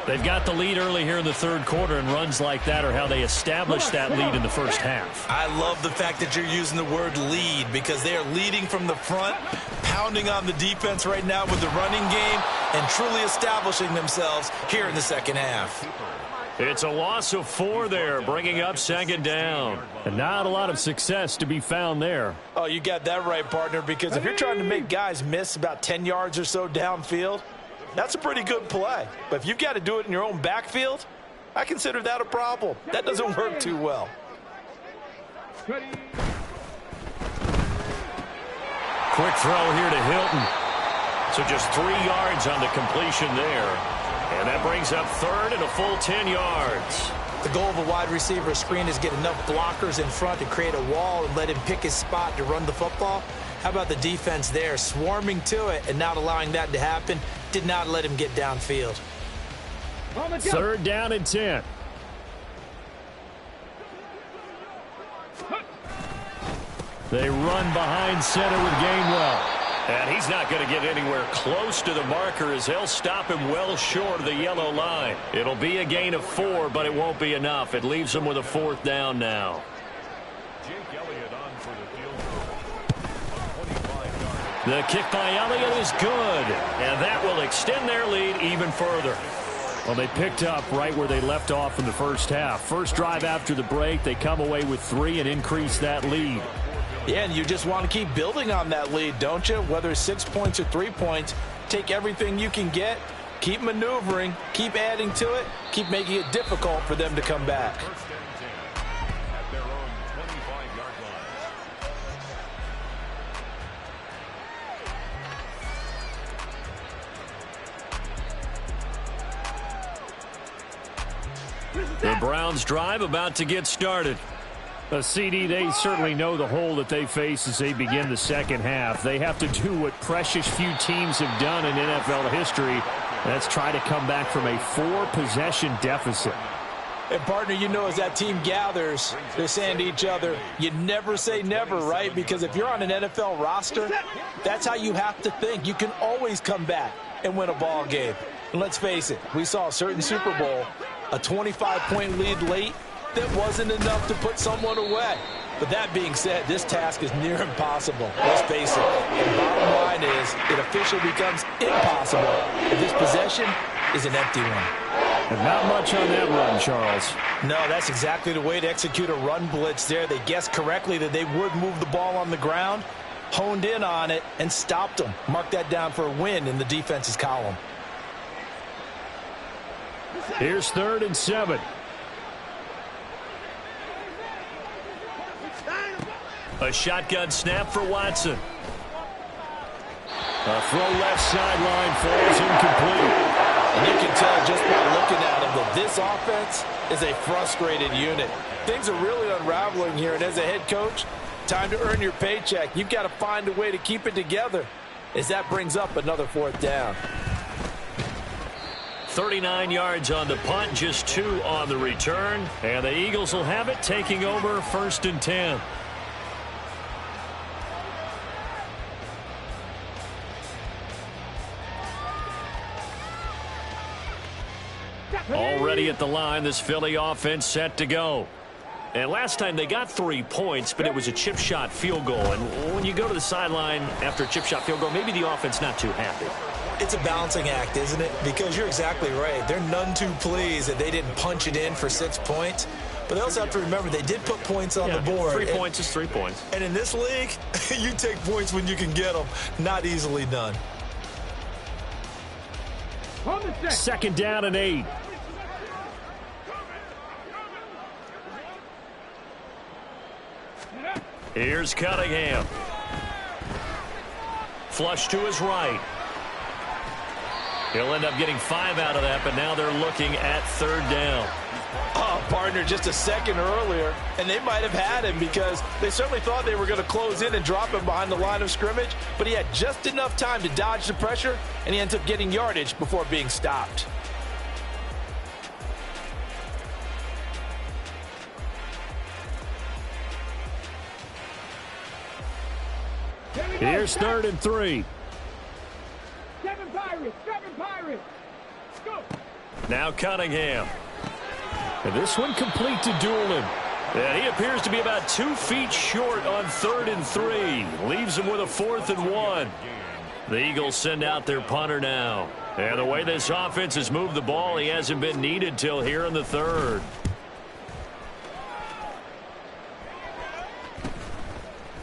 They've got the lead early here in the 3rd quarter, and runs like that are how they establish that lead in the first half. I love the fact that you're using the word lead because they are leading from the front, pounding on the defense right now with the running game, and truly establishing themselves here in the 2nd half. It's a loss of 4 there, bringing up 2nd down. And not a lot of success to be found there. Oh, you got that right, partner, because if you're trying to make guys miss about 10 yards or so downfield, that's a pretty good play. But if you've got to do it in your own backfield, I consider that a problem. That doesn't work too well. quick throw here to Hilton. So just 3 yards on the completion there. And that brings up third and a full 10 yards. The goal of a wide receiver screen is get enough blockers in front to create a wall and let him pick his spot to run the football. How about the defense there, swarming to it and not allowing that to happen? Did not let him get downfield. Third down and 10. They run behind center with Gainwell. And he's not going to get anywhere close to the marker as they'll stop him well short of the yellow line. It'll be a gain of 4, but it won't be enough. It leaves him with a 4th down now. The kick by Elliott is good, and that will extend their lead even further. Well, they picked up right where they left off in the first half. First drive after the break, they come away with 3 and increase that lead. Yeah, and you just want to keep building on that lead, don't you? Whether it's 6 points or 3 points, take everything you can get, keep maneuvering, keep adding to it, keep making it difficult for them to come back. The Browns drive about to get started. CD, they certainly know the hole that they face as they begin the second half. They have to do what precious few teams have done in NFL history. That's try to come back from a 4-possession deficit. And, partner, you know as that team gathers, they're saying to each other, you never say never, right? Because if you're on an NFL roster, that's how you have to think. You can always come back and win a ball game. And let's face it, we saw a certain Super Bowl, a 25-point lead late, that wasn't enough to put someone away. But that being said, this task is near impossible. Let's face it. The bottom line is it officially becomes impossible if this possession is an empty one. And not much on that run, Charles. No, that's exactly the way to execute a run blitz there. They guessed correctly that they would move the ball on the ground, honed in on it, and stopped them. Mark that down for a win in the defense's column. Here's 3rd and 7. A shotgun snap for Watson. A throw left sideline falls incomplete. And you can tell just by looking at him that this offense is a frustrated unit. Things are really unraveling here, and as a head coach, time to earn your paycheck. You've got to find a way to keep it together as that brings up another 4th down. 39 yards on the punt, just 2 on the return. And the Eagles will have it, taking over 1st and 10. Already at the line, this Philly offense set to go. And last time they got 3 points, but it was a chip shot field goal. And when you go to the sideline after a chip shot field goal, maybe the offense not too happy. It's a balancing act, isn't it? Because you're exactly right. They're none too pleased that they didn't punch it in for 6 points. But they also have to remember they did put points on the board. 3 points is 3 points. And in this league, you take points when you can get them. Not easily done. 2nd down and 8. Here's Cunningham. Flush to his right. He'll end up getting 5 out of that, but now they're looking at 3rd down. Oh, partner, just a second earlier, and they might have had him because they certainly thought they were going to close in and drop him behind the line of scrimmage, but he had just enough time to dodge the pressure, and he ends up getting yardage before being stopped. Here's 3rd and 3. Seven Pirates. Go. Now Cunningham. And this one complete to Doolin. And he appears to be about 2 feet short on 3rd and 3. Leaves him with a 4th and 1. The Eagles send out their punter now. And the way this offense has moved the ball, he hasn't been needed till here in the 3rd.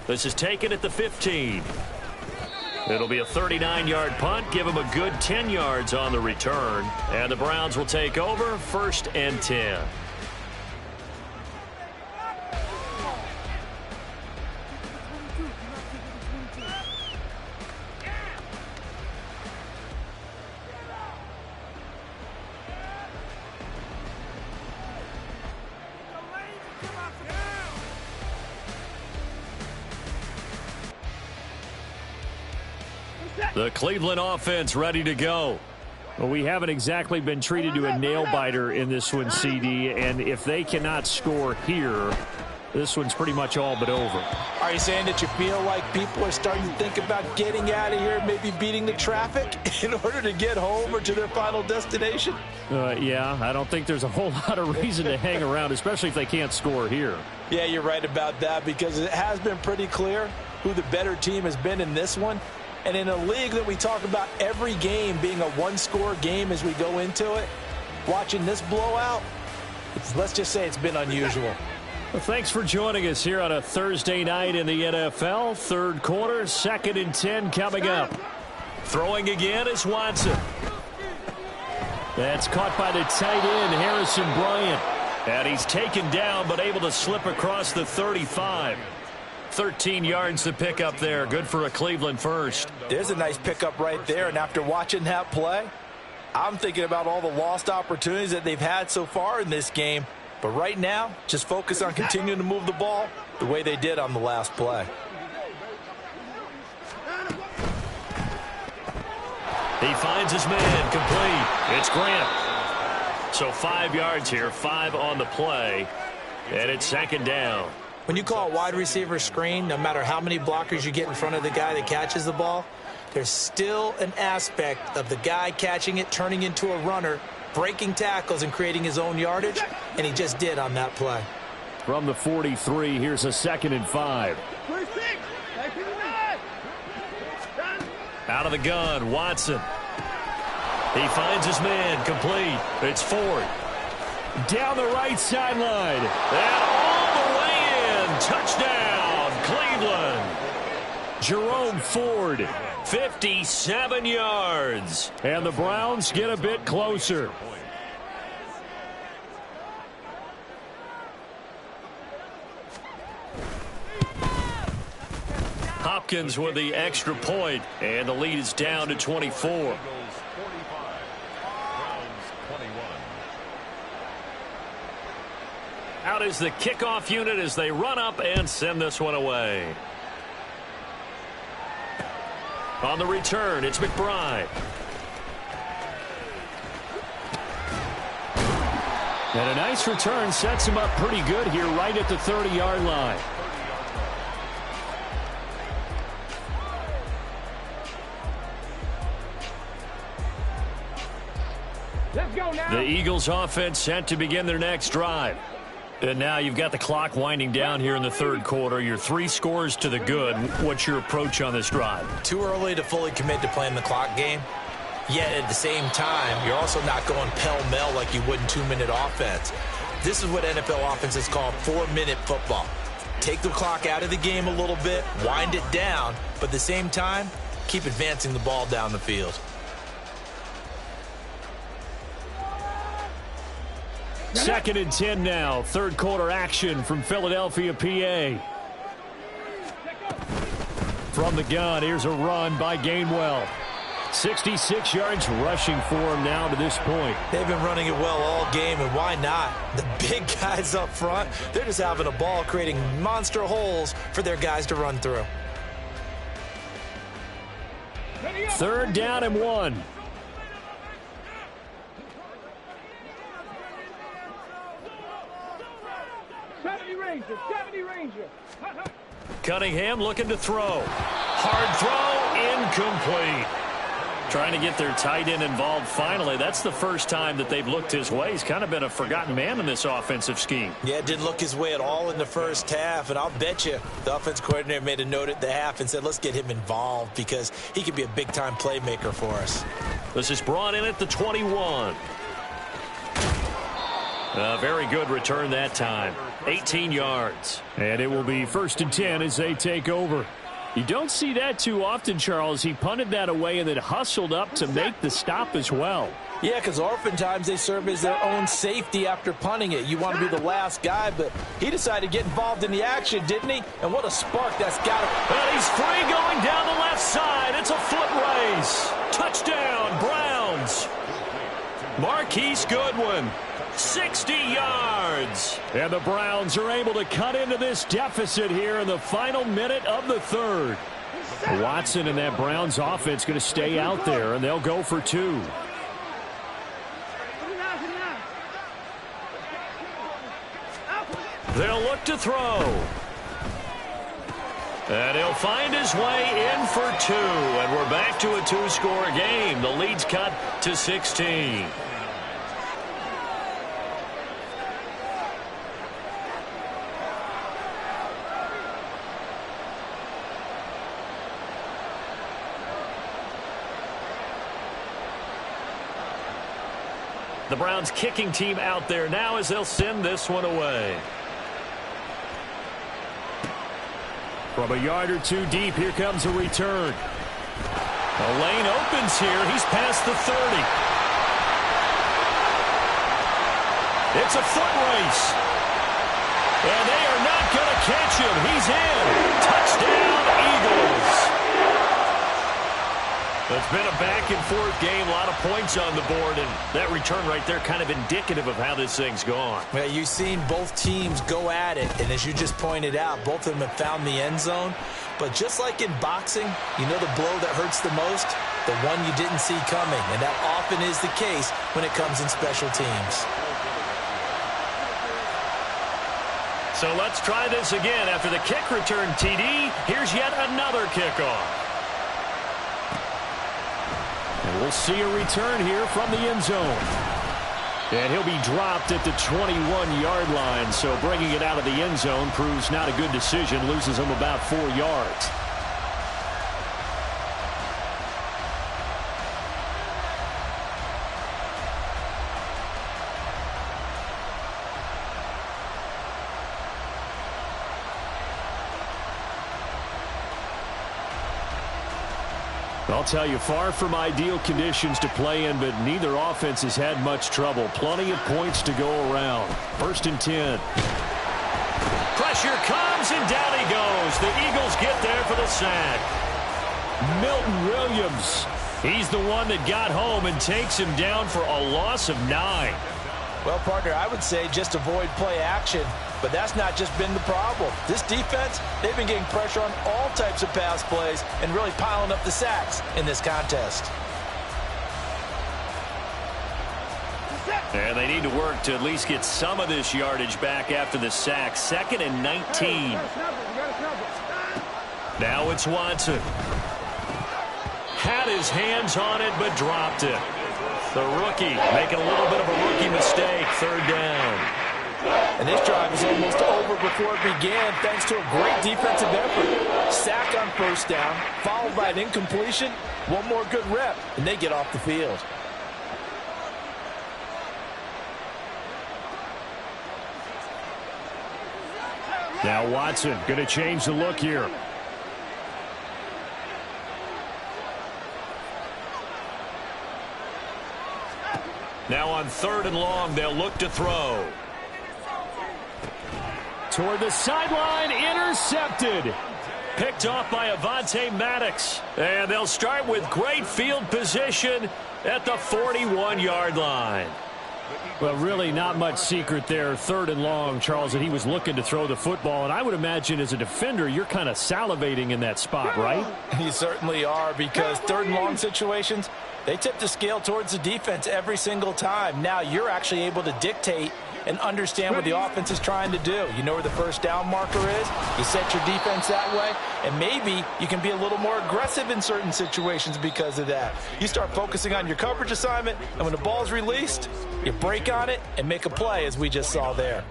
This is taken at the 15. It'll be a 39-yard punt, give him a good 10 yards on the return. And the Browns will take over 1st and 10. The Cleveland offense ready to go. Well, we haven't exactly been treated to a nail-biter in this one, CD, and if they cannot score here, this one's pretty much all but over. Are you saying that you feel like people are starting to think about getting out of here, maybe beating the traffic in order to get home or to their final destination? Yeah, I don't think there's a whole lot of reason to hang around, especially if they can't score here. Yeah, you're right about that, because it has been pretty clear who the better team has been in this one. And in a league that we talk about every game being a one-score game as we go into it, watching this blowout, let's just say it's been unusual. Well, thanks for joining us here on a Thursday night in the NFL. Third quarter, 2nd and 10 coming up. Throwing again is Watson. That's caught by the tight end, Harrison Bryant. And he's taken down but able to slip across the 35. 13 yards to pick up there. Good for a Cleveland first. There's a nice pickup right there, and after watching that play, I'm thinking about all the lost opportunities that they've had so far in this game. But right now, just focus on continuing to move the ball the way they did on the last play. He finds his man complete. It's Grant. So 5 yards here, 5 on the play, and it's 2nd down. When you call a wide receiver screen, no matter how many blockers you get in front of the guy that catches the ball, there's still an aspect of the guy catching it, turning into a runner, breaking tackles and creating his own yardage, and he just did on that play. From the 43, here's a 2nd and 5. Out of the gun, Watson. He finds his man complete. It's Ford. Down the right sideline. And all the way in. Touchdown, Cleveland. Jerome Ford, 57 yards. And the Browns get a bit closer. Hopkins with the extra point, and the lead is down to 24. Out is the kickoff unit as they run up and send this one away. On the return, it's McBride. And a nice return sets him up pretty good here right at the 30-yard line. Let's go now. The Eagles offense set to begin their next drive. And now you've got the clock winding down here in the third quarter. You're 3 scores to the good. What's your approach on this drive? Too early to fully commit to playing the clock game. Yet at the same time, you're also not going pell-mell like you would in 2-minute offense. This is what NFL offenses call 4-minute football. Take the clock out of the game a little bit, wind it down, but at the same time, keep advancing the ball down the field. Second and 10 now. Third quarter action from Philadelphia, PA. From the gun, here's a run by Gainwell. 66 yards rushing for him now to this point. They've been running it well all game, and why not? The big guys up front, they're just having a ball creating monster holes for their guys to run through. Third down and 1. Cunningham looking to throw. Hard throw, incomplete. Trying to get their tight end involved finally. That's the first time that they've looked his way. He's kind of been a forgotten man in this offensive scheme. Yeah, it didn't look his way at all in the first half, and I'll bet you the offense coordinator made a note at the half and said, let's get him involved because he could be a big-time playmaker for us. This is brought in at the 21. A very good return that time. 18 yards. And it will be 1st and 10 as they take over. You don't see that too often, Charles. He punted that away and then hustled up to make the stop as well. Yeah, because oftentimes they serve as their own safety after punting it. You want to be the last guy, but he decided to get involved in the action, didn't he? And what a spark that's got. And he's free going down the left side. It's a foot race. Touchdown, Browns. Marquise Goodwin. 60 yards. And the Browns are able to cut into this deficit here in the final minute of the third. Watson and that Browns offense going to stay out there, and they'll go for 2. They'll look to throw. And he'll find his way in for 2. And we're back to a 2-score game. The lead's cut to 16. The Browns kicking team out there now as they'll send this one away. From a yard or 2 deep, here comes a return. The lane opens here. He's past the 30. It's a foot race. And they are not going to catch him. He's in. Touchdown, Eagles. It's been a back-and-forth game, a lot of points on the board, and that return right there kind of indicative of how this thing's gone. Well, you've seen both teams go at it, and as you just pointed out, both of them have found the end zone. But just like in boxing, you know the blow that hurts the most? The one you didn't see coming, and that often is the case when it comes in special teams. So let's try this again. After the kick return TD, here's yet another kickoff. And we'll see a return here from the end zone. And he'll be dropped at the 21-yard line. So bringing it out of the end zone proves not a good decision. Loses him about 4 yards. I'll tell you, far from ideal conditions to play in, but neither offense has had much trouble. Plenty of points to go around. 1st and 10. Pressure comes, and down he goes. The Eagles get there for the sack. Milton Williams. He's the one that got home and takes him down for a loss of 9. Well, partner, I would say just avoid play action, but that's not just been the problem. This defense, they've been getting pressure on all types of pass plays and really piling up the sacks in this contest. And they need to work to at least get some of this yardage back after the sack. 2nd and 19. Now it's Watson. Had his hands on it, but dropped it. The rookie making a little bit of a rookie mistake. 3rd down. And this drive is almost over before it began thanks to a great defensive effort. Sack on 1st down, followed by an incompletion. One more good rep, and they get off the field. Now Watson going to change the look here. Now on 3rd and long, they'll look to throw. Toward the sideline, intercepted. Picked off by Avonte Maddox. And they'll start with great field position at the 41-yard line. Well, really not much secret there. 3rd and long, Charles, that he was looking to throw the football. And I would imagine as a defender, you're kind of salivating in that spot, right? You certainly are, because 3rd and long situations, they tip the scale towards the defense every single time. Now you're actually able to dictate and understand what the offense is trying to do. You know where the 1st down marker is. You set your defense that way, and maybe you can be a little more aggressive in certain situations because of that. You start focusing on your coverage assignment, and when the ball's released, you break on it and make a play, as we just saw there.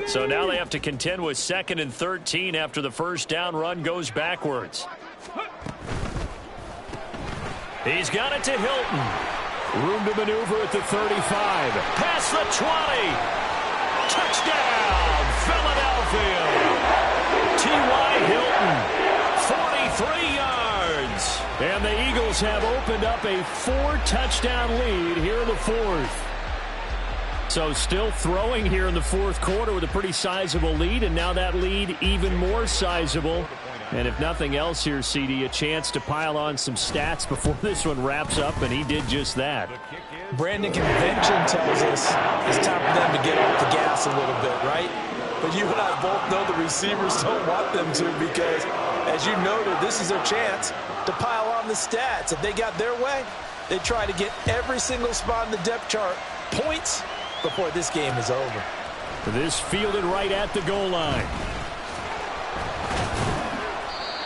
So now they have to contend with 2nd and 13 after the 1st down run goes backwards. He's got it to Hilton. Room to maneuver at the 35. Past the 20. Touchdown, Philadelphia. T.Y. Hilton, 43 yards. And the Eagles have opened up a 4-touchdown lead here in the 4th. So still throwing here in the fourth quarter with a pretty sizable lead, and now that lead even more sizable. And if nothing else here, CD, a chance to pile on some stats before this one wraps up, and he did just that. Brandon, convention tells us it's time for them to get off the gas a little bit, right? But you and I both know the receivers don't want them to because, as you noted, this is their chance to pile on the stats. If they got their way, they try to get every single spot in the depth chart points before this game is over. This fielded right at the goal line.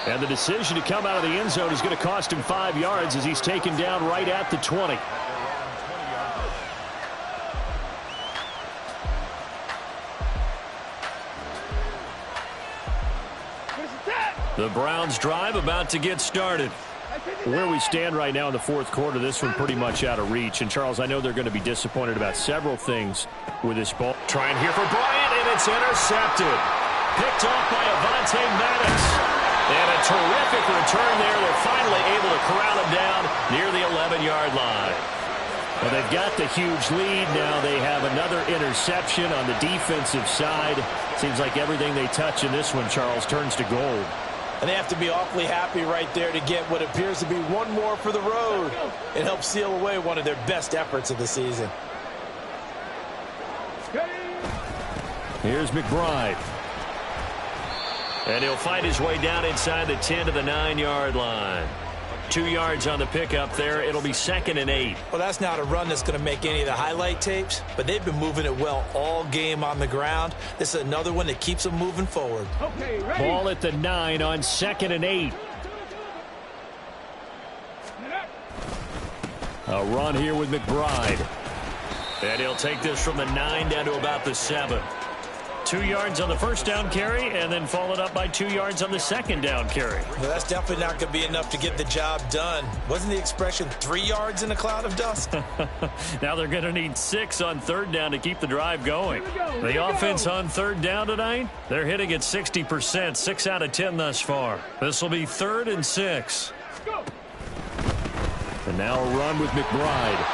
And the decision to come out of the end zone is going to cost him 5 yards as he's taken down right at the 20. The Browns drive about to get started. Where we stand right now in the fourth quarter, this one pretty much out of reach. And, Charles, I know they're going to be disappointed about several things with this ball. Trying here for Bryant, and it's intercepted. Picked off by Avonte Maddox. And a terrific return there. They're finally able to corral him down near the 11-yard line. Well, they've got the huge lead. Now they have another interception on the defensive side. Seems like everything they touch in this one, Charles, turns to gold. And they have to be awfully happy right there to get what appears to be one more for the road. It helps seal away one of their best efforts of the season. Here's McBride. And he'll find his way down inside the 10 to the 9-yard line. 2 yards on the pickup there. It'll be 2nd and 8. Well, that's not a run that's going to make any of the highlight tapes, but they've been moving it well all game on the ground. This is another one that keeps them moving forward. Okay, ready. Ball at the 9 on 2nd and 8. A run here with McBride. And he'll take this from the 9 down to about the 7. 2 yards on the first down carry, and then followed up by 2 yards on the second down carry. Well, that's definitely not going to be enough to get the job done. Wasn't the expression 3 yards in a cloud of dust? Now they're going to need 6 on third down to keep the drive going. The offense on third down tonight, they're hitting at 60%, 6 out of 10 thus far. This will be 3rd and 6. And now a run with McBride.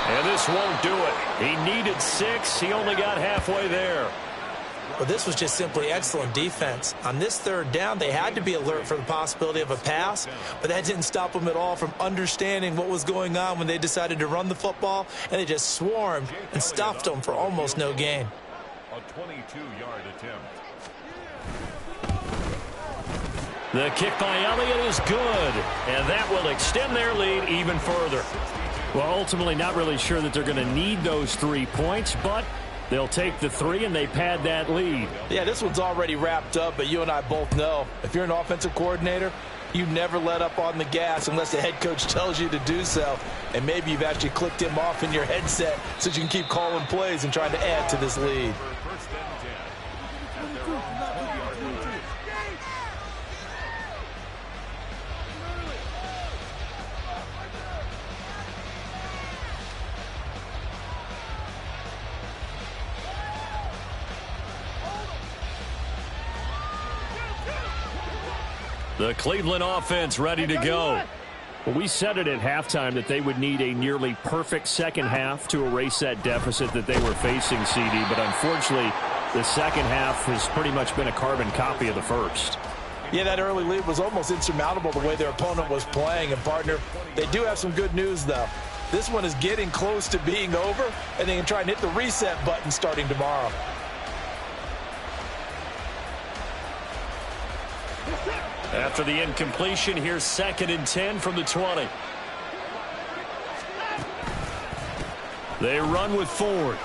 And this won't do it. He needed 6. He only got halfway there. Well, this was just simply excellent defense. On this third down, they had to be alert for the possibility of a pass, but that didn't stop them at all from understanding what was going on when they decided to run the football, and they just swarmed and stuffed them for almost no gain. A 22-yard attempt. The kick by Elliott is good, and that will extend their lead even further. Well, ultimately not really sure that they're going to need those 3 points, but they'll take the 3 and they pad that lead. Yeah, this one's already wrapped up, but you and I both know if you're an offensive coordinator, you never let up on the gas unless the head coach tells you to do so. And maybe you've actually clicked him off in your headset so you can keep calling plays and trying to add to this lead. The Cleveland offense ready to go. Well, we said it at halftime that they would need a nearly perfect second half to erase that deficit that they were facing, CD. But unfortunately, the second half has pretty much been a carbon copy of the first. Yeah, that early lead was almost insurmountable the way their opponent was playing. And, partner, they do have some good news, though. This one is getting close to being over, and they can try and hit the reset button starting tomorrow. After the incompletion, here's 2nd and 10 from the 20. They run with Ford.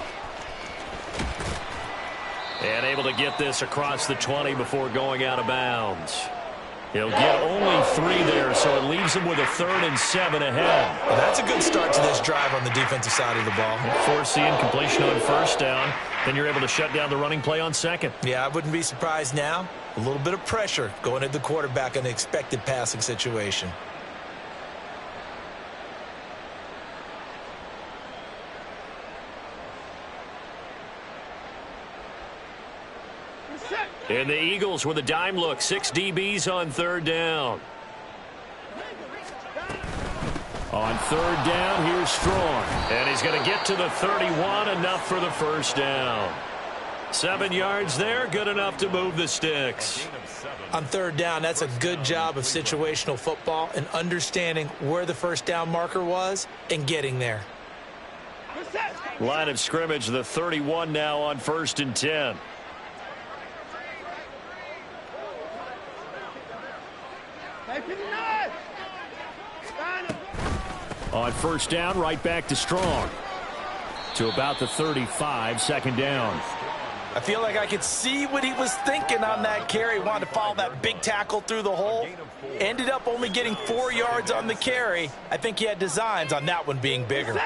And able to get this across the 20 before going out of bounds. He'll get only 3 there, so it leaves him with a 3rd and 7 ahead. Well, that's a good start to this drive on the defensive side of the ball. Force the incompletion on first down. Then you're able to shut down the running play on second. Yeah, I wouldn't be surprised now. A little bit of pressure going at the quarterback in the expected passing situation. And the Eagles with a dime look. 6 DBs on third down. On third down, here's Strong. And he's going to get to the 31, enough for the first down. 7 yards there, good enough to move the sticks. On third down, that's a good job of situational football and understanding where the first down marker was and getting there. Line of scrimmage, the 31 now on 1st and 10. On first down, right back to Strong. To about the 35, 2nd down. I feel like I could see what he was thinking on that carry. Wanted to follow that big tackle through the hole. Ended up only getting 4 yards on the carry. I think he had designs on that one being bigger.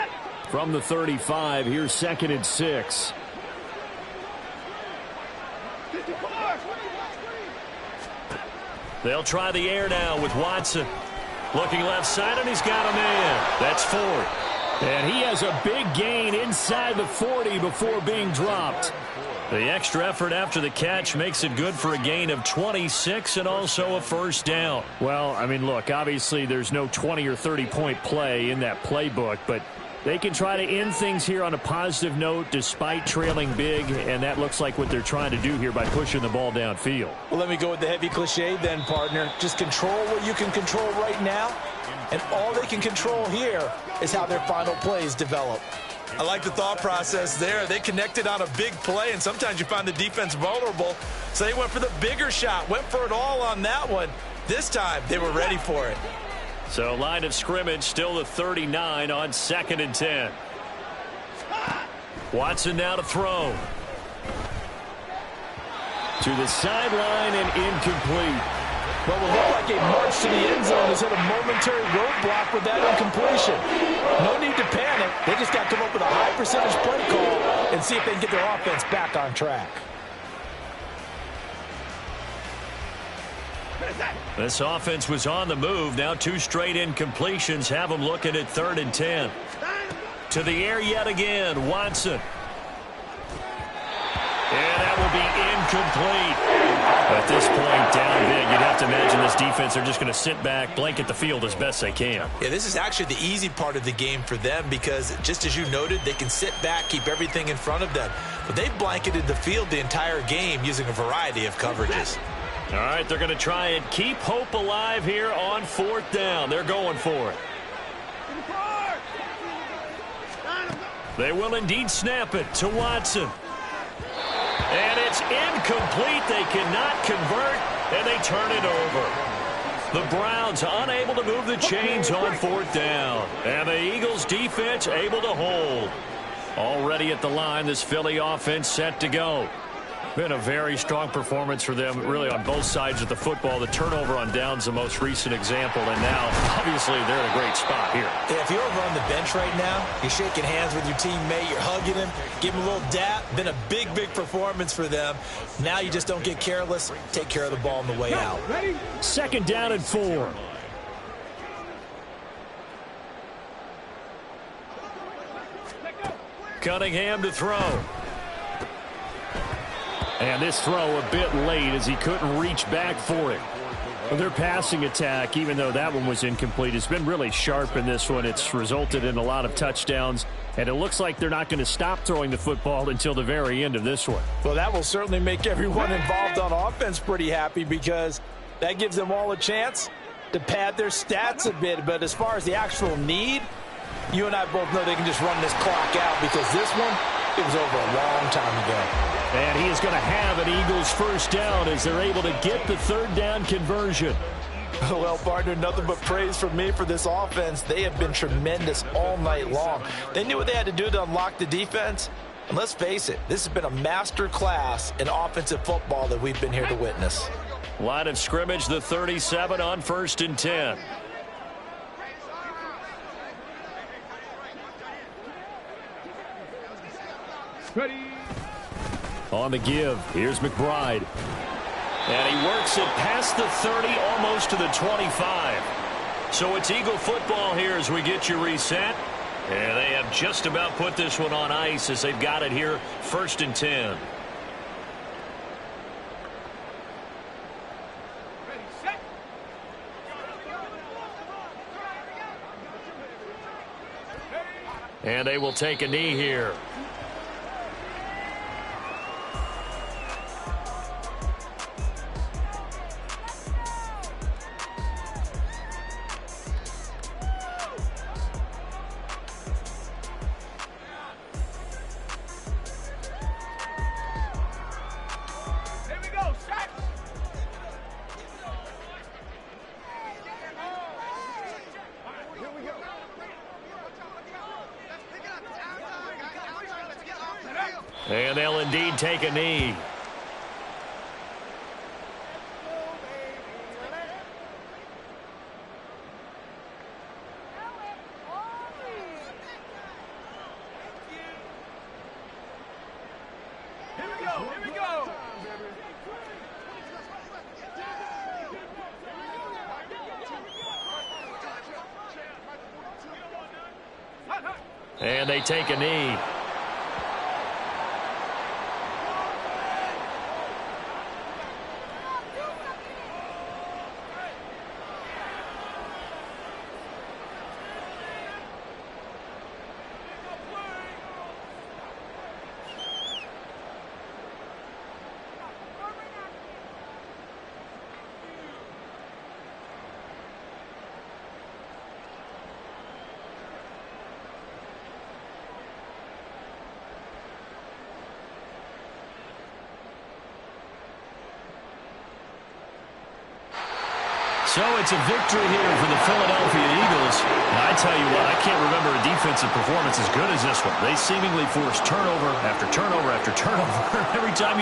From the 35, here's 2nd and 6. They'll try the air now with Watson. Looking left side, and he's got a man. That's 4. And he has a big gain inside the 40 before being dropped. The extra effort after the catch makes it good for a gain of 26 and also a first down. Well, I mean, look, obviously there's no 20 or 30-point play in that playbook, but they can try to end things here on a positive note despite trailing big, and that looks like what they're trying to do here by pushing the ball downfield. Well, let me go with the heavy cliche then, partner. Just control what you can control right now, and all they can control here is how their final plays develop. I like the thought process there. They connected on a big play, and sometimes you find the defense vulnerable. So they went for the bigger shot, went for it all on that one. This time, they were ready for it. So line of scrimmage still the 39 on 2nd and 10. Watson now to throw. To the sideline and incomplete. What will look like a march to the end zone has hit a momentary roadblock with that incompletion. No need to panic. They just got to come up with a high percentage play call and see if they can get their offense back on track. This offense was on the move. Now 2 straight incompletions have them looking at 3rd and 10. To the air yet again, Watson. And that will be incomplete. At this point, down big, you'd have to imagine this defense, they're just going to sit back, blanket the field as best they can. Yeah, this is actually the easy part of the game for them because, just as you noted, they can sit back, keep everything in front of them. But they blanketed the field the entire game using a variety of coverages. All right, they're going to try and keep hope alive here on 4th down. They're going for it. They will indeed snap it to Watson. And it's incomplete. They cannot convert, and they turn it over. The Browns unable to move the chains on 4th down. And the Eagles defense able to hold. Already at the line, this Philly offense set to go. Been a very strong performance for them, really, on both sides of the football. The turnover on downs, the most recent example, and now, obviously, they're in a great spot here. Yeah, if you're over on the bench right now, you're shaking hands with your teammate, you're hugging him, give him a little dap. Been a big, big performance for them. Now you just don't get careless. Take care of the ball on the way out. 2nd down and 4. Cunningham to throw. And this throw a bit late as he couldn't reach back for it. Well, their passing attack, even though that one was incomplete, has been really sharp in this one. It's resulted in a lot of touchdowns, and it looks like they're not going to stop throwing the football until the very end of this one. Well, that will certainly make everyone involved on offense pretty happy because that gives them all a chance to pad their stats a bit. But as far as the actual need, you and I both know they can just run this clock out because this one, it was over a long time ago. And he is going to have an Eagles first down as they're able to get the 3rd down conversion. Well, partner, nothing but praise from me for this offense. They have been tremendous all night long. They knew what they had to do to unlock the defense. And let's face it, this has been a master class in offensive football that we've been here to witness. Line of scrimmage, the 37 on 1st and 10. Ready. On the give, here's McBride. And he works it past the 30, almost to the 25. So it's Eagle football here as we get you reset. And they have just about put this one on ice as they've got it here, 1st and 10. And they will take a knee here. And they'll indeed take a knee. And they take a knee. So it's a victory here for the Philadelphia Eagles. And I tell you what, I can't remember a defensive performance as good as this one. They seemingly forced turnover after turnover after turnover every time you